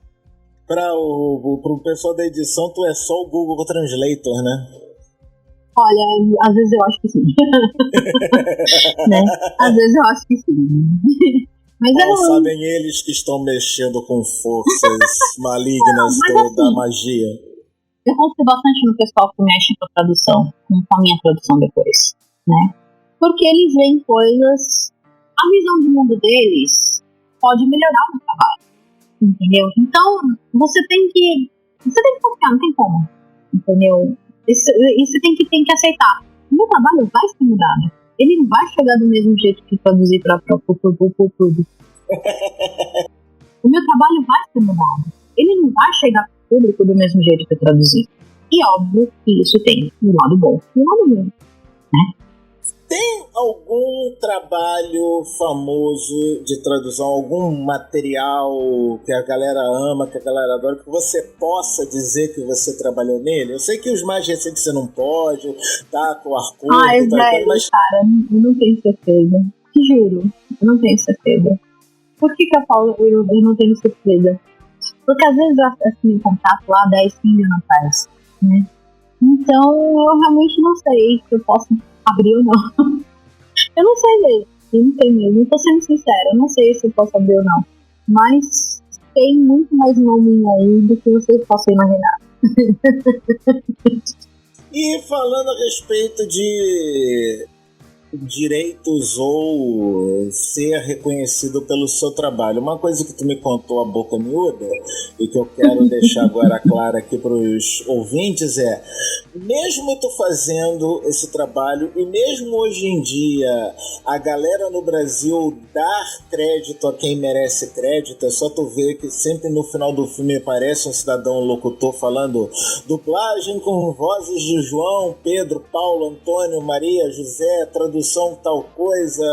Speaker 2: Para o pessoal da edição, tu é só o Google Translator, né?
Speaker 3: Olha, às vezes eu acho que sim. Né? Às vezes eu acho que sim. Mas
Speaker 2: Não sabem eles que estão mexendo com forças malignas da magia.
Speaker 3: Eu confio bastante no pessoal que mexe com a tradução, com a minha tradução depois, né? Porque eles veem coisas... A visão do mundo deles pode melhorar o meu trabalho, entendeu? Então, você tem que confiar, não tem como, entendeu? E você tem que aceitar. O meu trabalho vai ser mudado. Ele não vai chegar do mesmo jeito que traduzir para o público. O meu trabalho vai ser mudado. Ele não vai chegar para o público do mesmo jeito que eu traduzir. E óbvio que isso tem um lado bom e um lado ruim, né?
Speaker 2: Tem algum trabalho famoso de tradução, algum material que a galera ama, que a galera adora, que você possa dizer que você trabalhou nele? Eu sei que os mais recentes você não pode, tá, com o Arcur,
Speaker 3: mas... cara, eu não tenho certeza. Te juro, eu não tenho certeza. Por que eu falo eu não tenho certeza? Porque às vezes eu assino um contrato lá 10, 15 anos atrás, né? Então eu realmente não sei se eu posso abrir ou não. Eu não sei mesmo. Eu não sei mesmo. Eu tô sendo sincera. Eu não sei se eu posso abrir ou não. Mas tem muito mais nome aí do que vocês possam imaginar.
Speaker 2: E falando a respeito de direitos ou ser reconhecido pelo seu trabalho, uma coisa que tu me contou a boca miúda e que eu quero deixar agora claro aqui para os ouvintes é, mesmo tu fazendo esse trabalho e mesmo hoje em dia a galera no Brasil dar crédito a quem merece crédito, é só tu ver que sempre no final do filme aparece um cidadão locutor falando dublagem com vozes de João, Pedro, Paulo, Antônio, Maria, José, tradução tal coisa,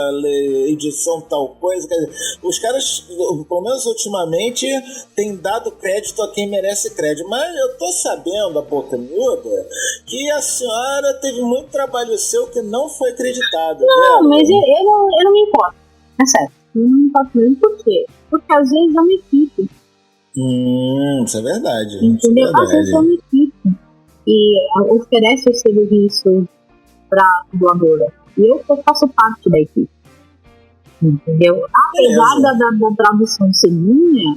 Speaker 2: edição tal coisa. Os caras, pelo menos ultimamente, têm dado crédito a quem merece crédito. Mas eu tô sabendo, a boca miúda, que a senhora teve muito trabalho seu que não foi acreditado.
Speaker 3: Não, velho. Mas eu não me importo. É sério. Eu não me importo mesmo. Por quê? Porque às vezes é uma equipe.
Speaker 2: Isso é verdade.
Speaker 3: Entendeu?
Speaker 2: É verdade.
Speaker 3: Às vezes é uma equipe. E oferece o serviço pra dubladora. E eu faço parte da equipe, entendeu? Apesar da tradução ser minha,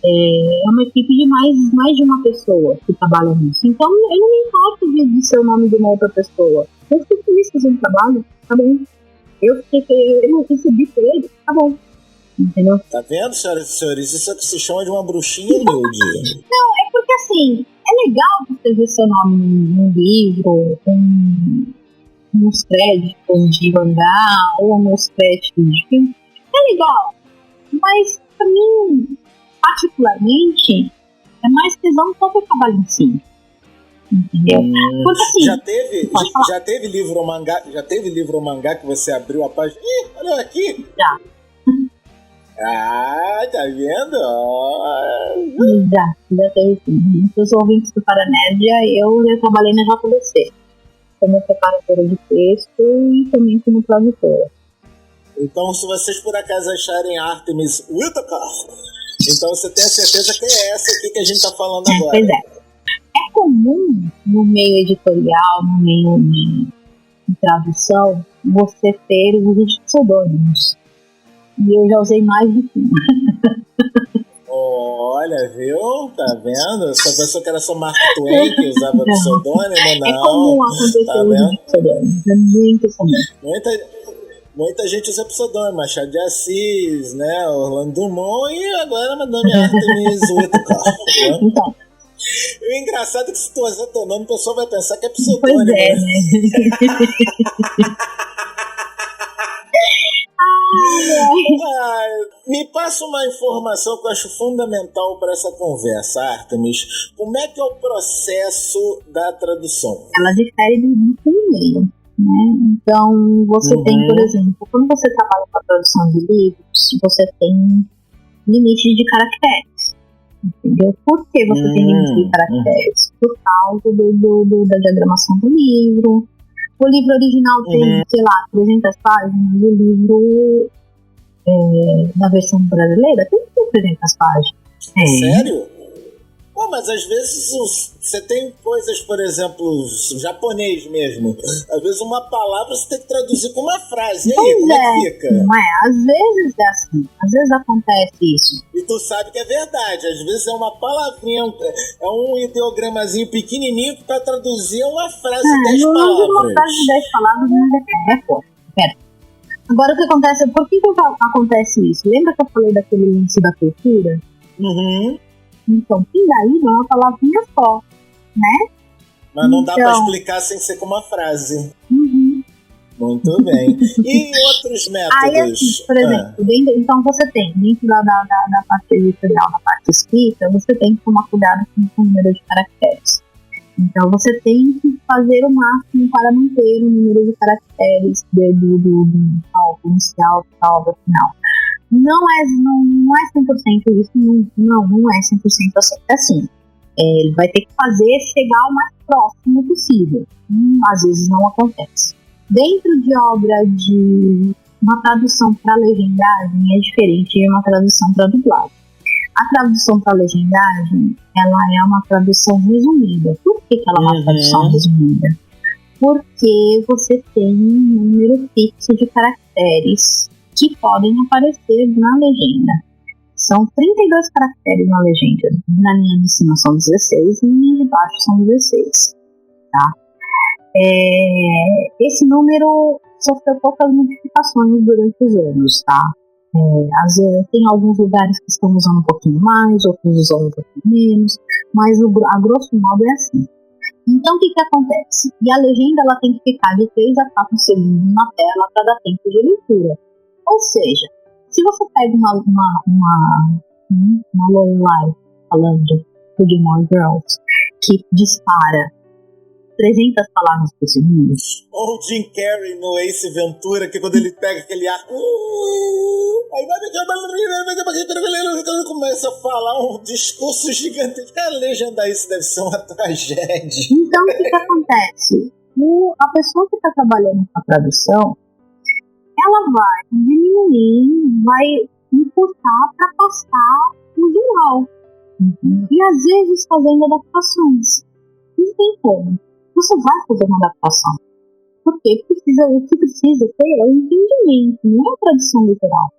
Speaker 3: é uma equipe de mais de uma pessoa que trabalha nisso. Então, eu não me importo de ser o nome de uma outra pessoa. Eu fiquei feliz fazendo trabalho, tá bom. Eu recebi por ele, tá bom. Entendeu?
Speaker 2: Tá vendo, senhoras e senhores? Isso é que se chama de uma bruxinha humilde.
Speaker 3: Não, é porque assim, é legal você ver seu nome num livro, nos créditos de mangá ou nos créditos de filme, é legal, mas pra mim, particularmente, é mais tesão do próprio trabalho em si, entendeu? Porque, assim,
Speaker 2: já teve livro ou mangá que você abriu a página? Ih, olha aqui!
Speaker 3: Já.
Speaker 2: Ah, tá vendo?
Speaker 3: Já teve sim. Para os ouvintes do Paranédia, eu trabalhei na JBC como preparadora de texto e também como tradutora.
Speaker 2: Então, se vocês por acaso acharem Artemis Whittaker, então você tem a certeza que é essa aqui que a gente está falando agora.
Speaker 3: Pois é. É comum no meio editorial, no meio de tradução, você ter os pseudônimos. E eu já usei mais de um.
Speaker 2: Olha, viu? Tá vendo? Só pensou que era só Mark Twain que usava pseudônimo, não.
Speaker 3: É comum acontecer
Speaker 2: tá
Speaker 3: de pseudônimos. É muito comum.
Speaker 2: Muita gente usa pseudônimo, Machado de Assis, né? Orlando Drummond e agora Madame Artemis Whittaker.
Speaker 3: Então.
Speaker 2: E o engraçado é que se tu usar teu nome, o pessoal vai pensar que é pseudônimo.
Speaker 3: Pois é, né?
Speaker 2: Me passa uma informação que eu acho fundamental para essa conversa, Artemis. Como é que é o processo da tradução?
Speaker 3: Ela difere do meio, né? Então, você tem, por exemplo, quando você trabalha com a tradução de livros, você tem limite de caracteres. Entendeu? Por que você tem limite de caracteres? Por causa da diagramação do livro. O livro original tem, sei lá, 300 páginas. O livro na versão brasileira tem 300 páginas.
Speaker 2: Sério? Pô, mas às vezes você tem coisas, por exemplo, japonês mesmo. Às vezes uma palavra você tem que traduzir com uma frase. E aí, como é que fica?
Speaker 3: Não é? Às vezes é assim. Às vezes acontece isso.
Speaker 2: E tu sabe que é verdade. Às vezes é uma palavrinha, é um ideogramazinho pequenininho pra traduzir uma frase de 10 palavras.
Speaker 3: Uma frase de 10 palavras não é forte. Pera. Agora o que acontece? Por que acontece isso? Lembra que eu falei daquele lance da cultura? Então, pindaí não é uma palavrinha só, né?
Speaker 2: Mas não dá pra explicar sem ser com uma frase. Muito bem. E outros métodos?
Speaker 3: Aí, assim, por exemplo, então você tem, dentro da parte editorial, na parte escrita, você tem que tomar cuidado com o número de caracteres. Então, você tem que fazer o máximo para manter o número de caracteres do álbum inicial da obra final. Não é 100% isso, não é 100% assim. Ele vai ter que fazer chegar o mais próximo possível. Às vezes não acontece. Dentro de obra de uma tradução para legendagem é diferente de uma tradução para dublagem. A tradução para legendagem, ela é uma tradução resumida. Por que ela é uma tradução resumida? Porque você tem um número fixo de caracteres que podem aparecer na legenda. São 32 caracteres na legenda. Na linha de cima são 16 e na linha de baixo são 16. Tá? Esse número sofreu poucas modificações durante os anos. Tá? Às vezes, tem alguns lugares que estão usando um pouquinho mais, outros usando um pouquinho menos, mas a grosso modo é assim. Então, o que acontece? E a legenda ela tem que ficar de 3 a 4 segundos na tela para dar tempo de leitura. Ou seja, se você pega uma Lorelai falando do Gilmore Girls que dispara 300 palavras por segundo.
Speaker 2: Ou o Jim Carrey no Ace Ventura, que quando ele pega aquele ar... Aí começa a falar um discurso gigante. Cara, legendar isso deve ser uma tragédia.
Speaker 3: Então, o que acontece? A pessoa que está trabalhando com a tradução, ela vai diminuir, vai encurtar para passar no geral. E às vezes fazendo adaptações. Não tem como. Você vai fazer uma adaptação. Porque o que precisa ter é um entendimento, não é tradução literal.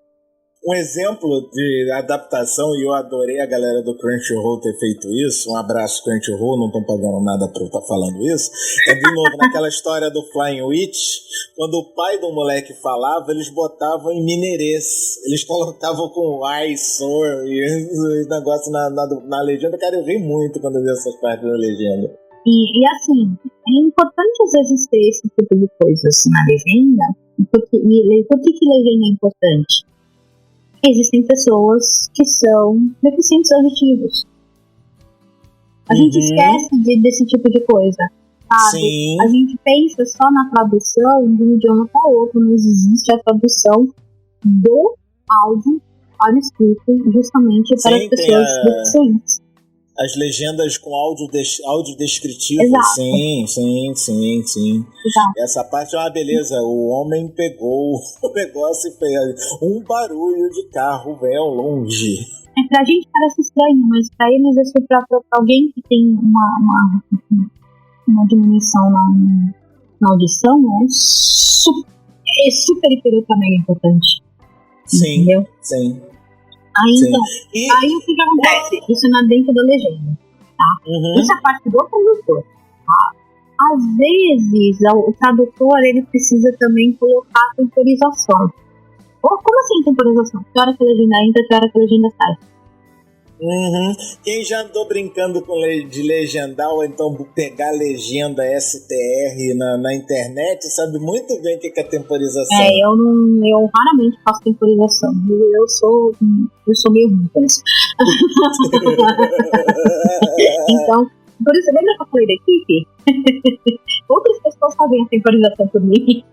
Speaker 2: Um exemplo de adaptação, e eu adorei a galera do Crunchyroll ter feito isso, um abraço Crunchyroll, não estão pagando nada pra eu estar falando isso, é de novo naquela história do Flying Witch, quando o pai do moleque falava, eles botavam em mineirês, eles colocavam com I, sor, e negócio na legenda. Cara, eu ri muito quando eu vi essas partes da legenda.
Speaker 3: E assim, é importante às vezes ter esse tipo de coisas na legenda. Por que legenda é importante? Existem pessoas que são deficientes auditivos. A gente esquece desse tipo de coisa, sabe?
Speaker 2: Sim.
Speaker 3: A gente pensa só na tradução de um idioma para outro, mas existe a tradução do áudio ao escrito justamente para as pessoas deficientes.
Speaker 2: As legendas com áudio descritivo.
Speaker 3: Exato.
Speaker 2: Sim.
Speaker 3: Exato.
Speaker 2: Essa parte é uma beleza. O homem pegou o negócio e fez um barulho de carro véio longe.
Speaker 3: Pra gente parece estranho, mas pra eles é super, pra alguém que tem uma diminuição na audição é super hiper mega importante.
Speaker 2: Sim,
Speaker 3: entendeu?
Speaker 2: Sim.
Speaker 3: Aí o que acontece? Isso não é dentro da legenda, tá? Isso é parte do tradutor, tá? Às vezes, o tradutor ele precisa também colocar a temporização. Como assim temporização? Que hora que a legenda entra, que hora que a legenda sai?
Speaker 2: Quem já andou brincando de legendar ou então pegar legenda STR na internet sabe muito bem o que é temporização.
Speaker 3: Eu raramente faço temporização. Eu sou meio ruim com isso. Então, Por isso, lembra que eu falei da equipe? Outras pessoas fazem a sincronização por mim.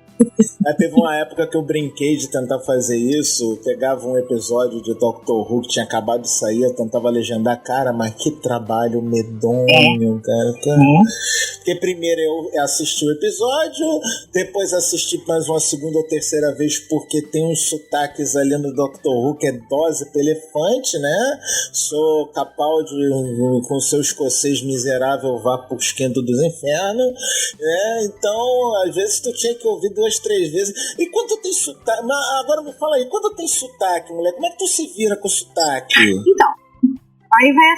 Speaker 2: Teve uma época que eu brinquei de tentar fazer isso. Pegava um episódio de Doctor Who que tinha acabado de sair, eu tentava legendar. Cara, mas que trabalho medonho, cara. Porque primeiro eu assisti o episódio, depois assisti mais uma segunda ou terceira vez, porque tem uns sotaques ali no Doctor Who que é dose pro elefante, né? Sou Capaldi com seu escocês miserável vá pro esquento dos infernos, né? Então, às vezes tu tinha que ouvir 2, 3 vezes. E quando tem sotaque... Agora me fala aí, quando tem sotaque, mulher, como é que tu se vira com sotaque?
Speaker 3: Então, aí vai...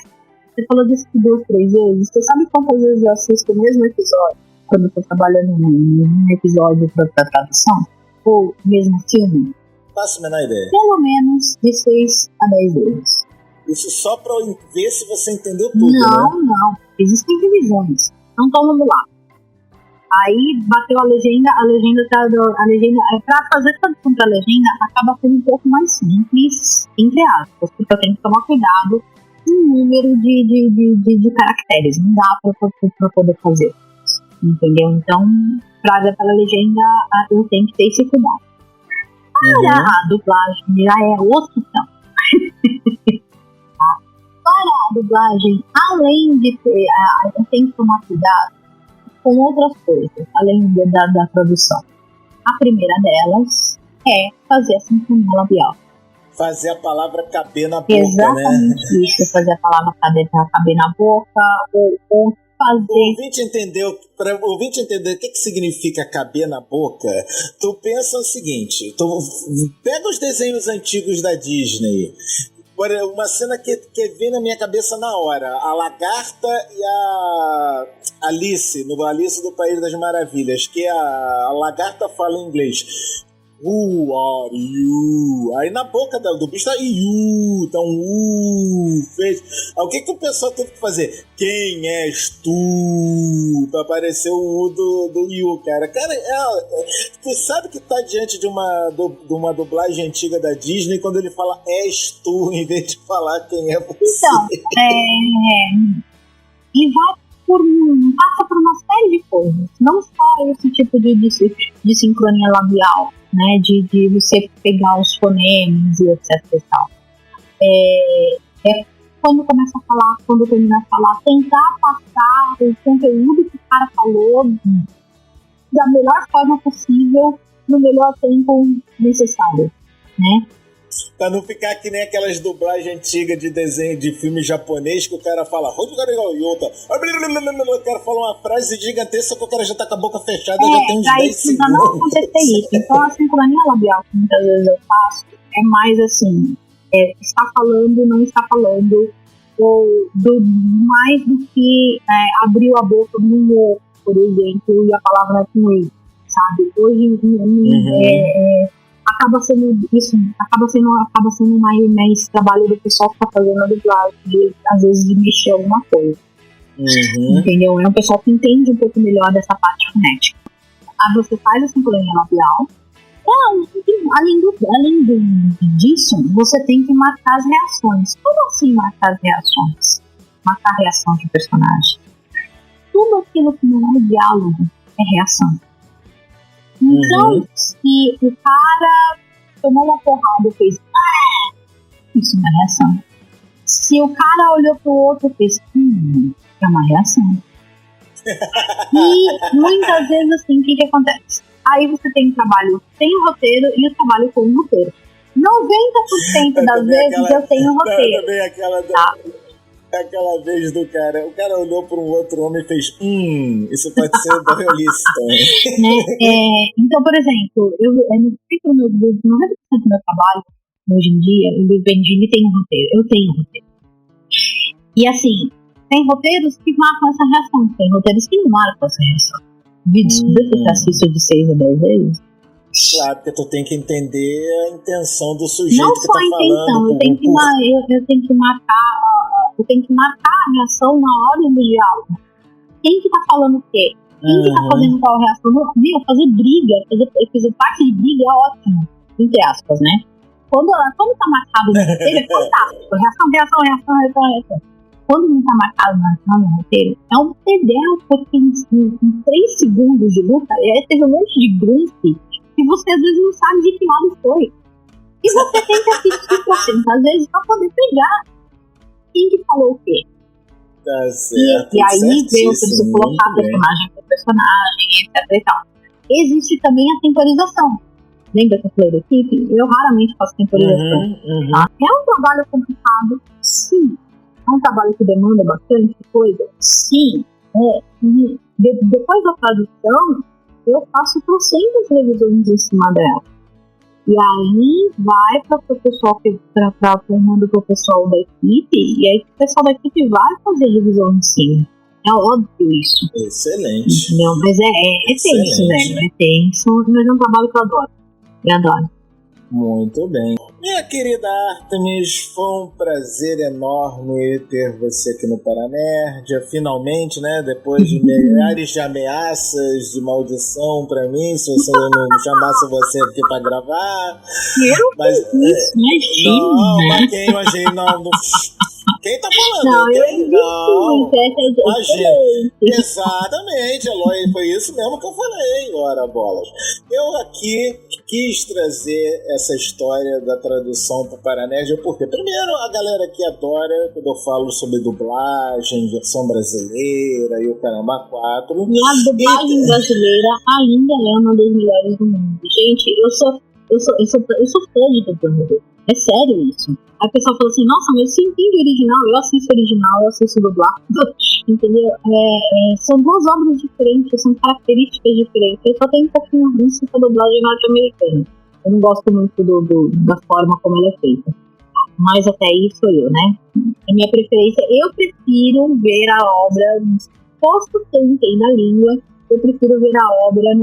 Speaker 3: Você falou disso 2, 3 vezes. Você sabe quantas vezes eu assisto o mesmo episódio quando eu tô trabalhando num episódio pra tradução? Ou mesmo filme?
Speaker 2: Faço a menor ideia.
Speaker 3: Pelo menos de 6 a 10 vezes.
Speaker 2: Isso só pra eu ver se você entendeu tudo,
Speaker 3: não,
Speaker 2: né?
Speaker 3: Não. Existem revisões. Então vamos lá. Aí bateu a legenda pra fazer tradução pra legenda acaba sendo um pouco mais simples, entre aspas, porque eu tenho que tomar cuidado com o número de caracteres, não dá pra poder fazer, entendeu? Então, pra legenda eu tenho que ter esse cuidado. Para a dublagem já é outro campo. Para a dublagem, além de ter, eu tenho que tomar cuidado com outras coisas, além da produção. A primeira delas é fazer a sincronia labial.
Speaker 2: Fazer a palavra caber na boca,
Speaker 3: exatamente,
Speaker 2: né?
Speaker 3: Isso, fazer a palavra caber na boca, ou fazer...
Speaker 2: O ouvinte entender o que significa caber na boca, tu pensa o seguinte, tu pega os desenhos antigos da Disney... Uma cena que vem na minha cabeça na hora. A lagarta e a Alice, no Alice do País das Maravilhas, que a lagarta fala em inglês. Who are you? Aí na boca do bicho tá you, então fez. Aí o que o pessoal teve que fazer? Quem és tu? Pra aparecer o do you, cara. Cara, tu sabe que tá diante de uma dublagem antiga da Disney quando ele fala és tu, em vez de falar quem é você.
Speaker 3: Então, e passa por uma série de coisas. Não só esse tipo de sincronia labial, né, de você pegar os fonemas e etc e tal. Quando começa a falar, quando termina a falar, tentar passar o conteúdo que o cara falou da melhor forma possível, no melhor tempo necessário, né?
Speaker 2: Pra não ficar que nem aquelas dublagens antigas de desenho de filme japonês que o cara fala o cara fala uma frase gigantesca que o cara já tá com a boca fechada, já tem uns 10 segundos.
Speaker 3: Pra não acontecer isso. Então a sincronia labial que muitas vezes eu faço é mais assim, está falando, não está falando, ou mais do que abriu a boca no por exemplo, e a palavra com ele, sabe? Hoje acaba sendo mais trabalho do pessoal que tá fazendo a dublagem, às vezes de mexer alguma coisa. Entendeu? É um pessoal que entende um pouco melhor dessa parte fonética. Aí você faz a sincronia labial. Além disso, você tem que marcar as reações. Como assim marcar as reações? Marcar a reação de personagem. Tudo aquilo que não é diálogo é reação. Então, se o cara tomou uma porrada e fez isso é uma reação. Se o cara olhou pro outro e fez é uma reação. E muitas vezes assim, o que acontece? Aí você tem o trabalho sem o roteiro e o trabalho com o roteiro. 90% das vezes eu tenho o roteiro.
Speaker 2: Também aquela vez do cara, o cara olhou para um outro homem e fez isso pode ser do realista.
Speaker 3: Né? Então, por exemplo, eu 90% do meu trabalho hoje em dia, ele tem um roteiro, eu tenho um roteiro. E assim, tem roteiros que marcam essa reação, tem roteiros que não marcam essa reação. Você assiste de 6 a 10 vezes?
Speaker 2: Claro, porque tu tem que entender a intenção do sujeito
Speaker 3: não
Speaker 2: que tá falando. Não só a intenção, eu tenho que marcar a reação na hora do diálogo. Quem que tá falando o quê? Quem que tá fazendo qual reação? Fazer briga, fazer parte de briga é ótimo, entre aspas, né? Quando tá marcado no roteiro, é fantástico. Reação.
Speaker 3: quando não tá marcado no roteiro, é um pedel, porque em 3 segundos de luta, teve um monte de grupo que você às vezes não sabe de que lado foi. E você tem que assistir pra sempre, às vezes, pra poder pegar quem que falou o quê.
Speaker 2: Tá certo,
Speaker 3: e aí veio você colocar personagem por personagem, etc e tal. Existe também a temporização. Lembra que eu falei da equipe? Eu raramente faço temporização. Tá? É um trabalho complicado, sim. É um trabalho que demanda bastante coisa, sim. E depois da tradução, eu faço 300 revisões em cima dela. E aí vai para o pessoal, mando para o pessoal da equipe, e aí o pessoal da equipe vai fazer revisão em cima. É óbvio isso.
Speaker 2: Excelente.
Speaker 3: Entendeu? Mas é tenso, velho. É tenso, mas é um trabalho que eu adoro. Eu adoro.
Speaker 2: Muito bem. Minha querida Artemis, foi um prazer enorme ter você aqui no Paranerdia. Finalmente, né? Depois de milhares de ameaças, de maldição pra mim, se você não chamasse você aqui pra gravar.
Speaker 3: Mas isso,
Speaker 2: não, mas quem imagina, não. Quem tá falando?
Speaker 3: Não,
Speaker 2: imagina. Exatamente, Eloy, foi isso mesmo que eu falei, ora bolas. Eu aqui quis trazer essa história da tradução para o Paranerdia, porque primeiro a galera aqui adora quando eu falo sobre dublagem, versão brasileira e o Caramba 4.
Speaker 3: E a dublagem brasileira ainda é uma das melhores do mundo. Gente, eu sou fã de dublagem. É sério isso. Aí o pessoal fala assim, nossa, mas você entende o original? Eu assisto original, eu assisto dublado. Entendeu? São 2 obras diferentes, são características diferentes. Eu só tenho um pouquinho ruim com a dublagem norte-americana. Eu não gosto muito da forma como ela é feita. Mas até aí sou eu, né? A minha preferência, eu prefiro ver a obra, posto que eu entenda a língua, eu prefiro ver a obra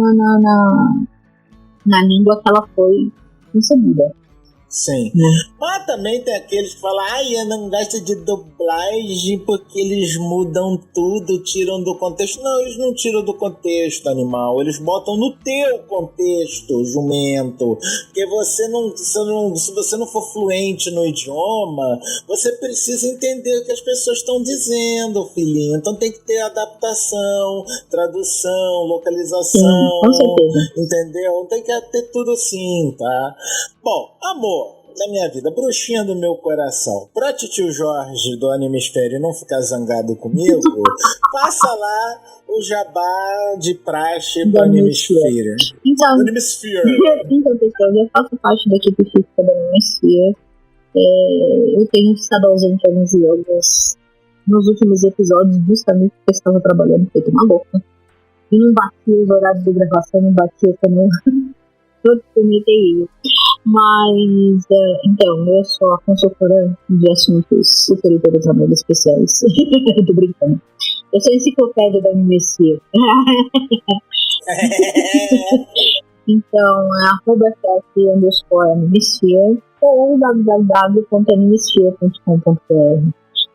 Speaker 3: na língua que ela foi concebida.
Speaker 2: Sim. Mas também tem aqueles que falam, eu não gosto de dublagem porque eles mudam tudo, tiram do contexto. Não, eles não tiram do contexto, animal. Eles botam no teu contexto, jumento. Porque se você não for fluente no idioma, você precisa entender o que as pessoas estão dizendo, filhinho. Então tem que ter adaptação, tradução, localização.
Speaker 3: Com certeza.
Speaker 2: Entendeu? Tem que ter tudo assim, tá? Bom, amor da minha vida, bruxinha do meu coração, pra titio Jorge do Animesphere não ficar zangado comigo, passa lá o jabá de praxe do Animesphere.
Speaker 3: Então, pessoal, eu faço parte da equipe física do Animesphere. Eu tenho estado ausente alguns dias nos últimos episódios, justamente porque eu estava trabalhando feito uma louca. E não batia os horários de gravação, não batia também. Todo terrível. Mas, então, eu sou a consultora de assuntos super hiper especiais. Tô brincando. Eu sou a enciclopédia da Animesphere. Então, @f_Animesphere ou www.animesphere.com.br.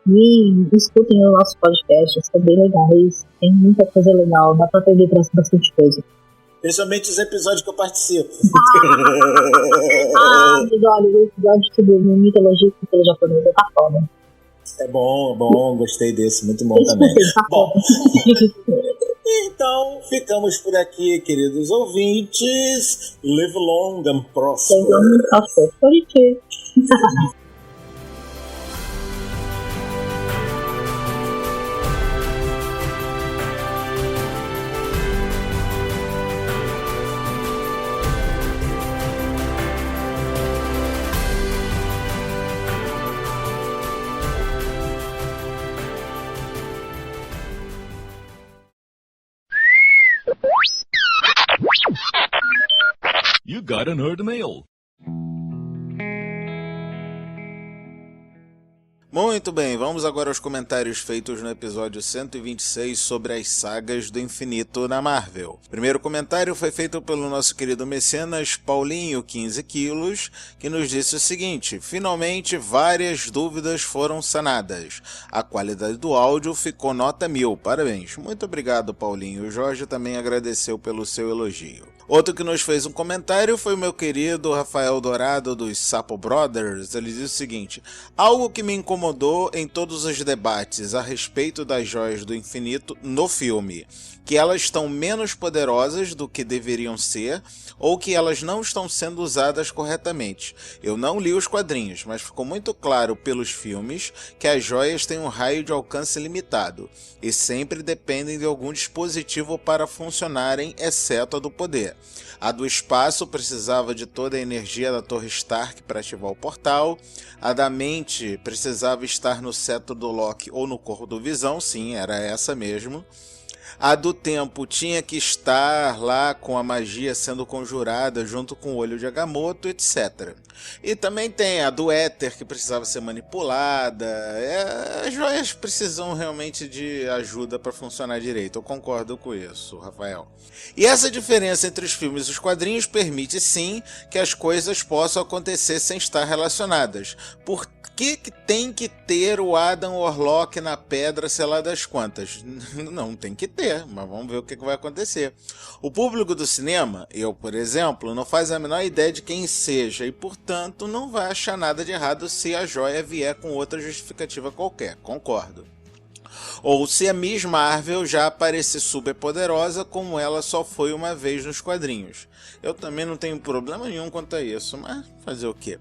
Speaker 3: E escutem os nossos podcasts, são bem legais. Tem muita coisa legal, dá pra aprender bastante coisa.
Speaker 2: Principalmente os episódios que eu participo.
Speaker 3: Mas olha, o episódio sobre mitologia e cultura japonesa tá foda.
Speaker 2: É bom, gostei desse, muito bom também. Bom, então ficamos por aqui, queridos ouvintes. Live long and prosper.
Speaker 4: You got a nerd mail.
Speaker 1: Muito bem, vamos agora aos comentários feitos no episódio 126 sobre as sagas do infinito na Marvel. O primeiro comentário foi feito pelo nosso querido mecenas Paulinho 15 quilos, que nos disse o seguinte: finalmente várias dúvidas foram sanadas. A qualidade do áudio ficou nota 1000. Parabéns. Muito obrigado, Paulinho. O Jorge também agradeceu pelo seu elogio. Outro que nos fez um comentário foi o meu querido Rafael Dourado dos Sapo Brothers. Ele diz o seguinte: algo que me incomodou incomodou em todos os debates a respeito das joias do infinito no filme, que elas estão menos poderosas do que deveriam ser, ou que elas não estão sendo usadas corretamente. Eu não li os quadrinhos, mas ficou muito claro pelos filmes que as joias têm um raio de alcance limitado, e sempre dependem de algum dispositivo para funcionarem, exceto a do poder. A do espaço precisava de toda a energia da Torre Stark para ativar o portal. A da mente precisava estar no cetro do Loki ou no corpo do Visão, sim, era essa mesmo. A do tempo tinha que estar lá com a magia sendo conjurada junto com o olho de Agamotto, etc. E também tem a do éter, que precisava ser manipulada. As joias precisam realmente de ajuda para funcionar direito. Eu concordo com isso, Rafael. E essa diferença entre os filmes e os quadrinhos permite sim que as coisas possam acontecer sem estar relacionadas. Por que tem que ter o Adam Warlock na pedra, sei lá das quantas? Não tem que ter, mas vamos ver o que vai acontecer. O público do cinema, eu por exemplo, não faz a menor ideia de quem seja e portanto não vai achar nada de errado se a joia vier com outra justificativa qualquer, concordo. Ou se a Miss Marvel já aparecer super poderosa como ela só foi uma vez nos quadrinhos. Eu também não tenho problema nenhum quanto a isso, mas fazer o quê?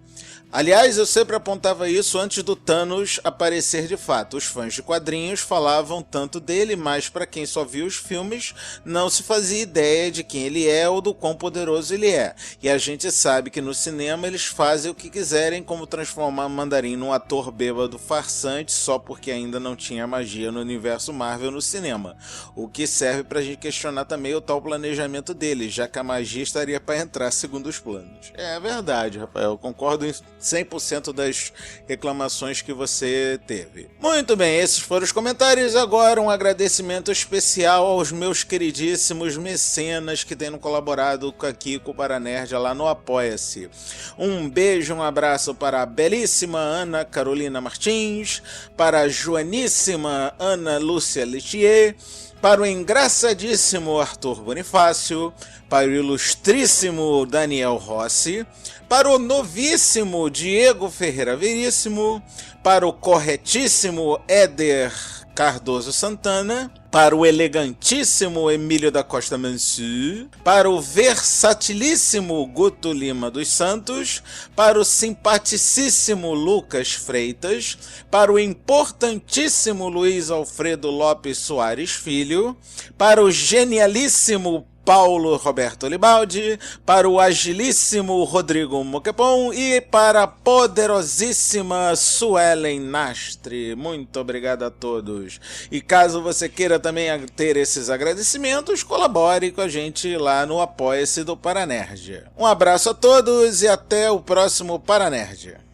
Speaker 1: Aliás, eu sempre apontava isso antes do Thanos aparecer de fato. Os fãs de quadrinhos falavam tanto dele, mas para quem só viu os filmes, não se fazia ideia de quem ele é ou do quão poderoso ele é. E a gente sabe que no cinema eles fazem o que quiserem, como transformar Mandarim num ator bêbado farsante só porque ainda não tinha magia no universo Marvel no cinema. O que serve pra gente questionar também o tal planejamento dele, já que a magia estaria para entrar segundo os planos. É verdade, Rafael, eu concordo em 100% das reclamações que você teve. Muito bem, esses foram os comentários. Agora um agradecimento especial aos meus queridíssimos mecenas que têm colaborado aqui com o Paranerd lá no Apoia-se. Um beijo, um abraço para a belíssima Ana Carolina Martins, para a joaníssima Ana Lúcia Letier, para o engraçadíssimo Arthur Bonifácio, para o ilustríssimo Daniel Rossi, para o novíssimo Diego Ferreira Veríssimo, para o corretíssimo Éder Cardoso Santana, para o elegantíssimo Emílio da Costa Mansur, para o versatilíssimo Guto Lima dos Santos, para o simpaticíssimo Lucas Freitas, para o importantíssimo Luiz Alfredo Lopes Soares Filho, para o genialíssimo Paulo Roberto Libaldi, para o agilíssimo Rodrigo Moquepon e para a poderosíssima Suelen Nastre. Muito obrigado a todos. E caso você queira também ter esses agradecimentos, colabore com a gente lá no Apoia-se do Paranerd. Um abraço a todos e até o próximo Paranerd.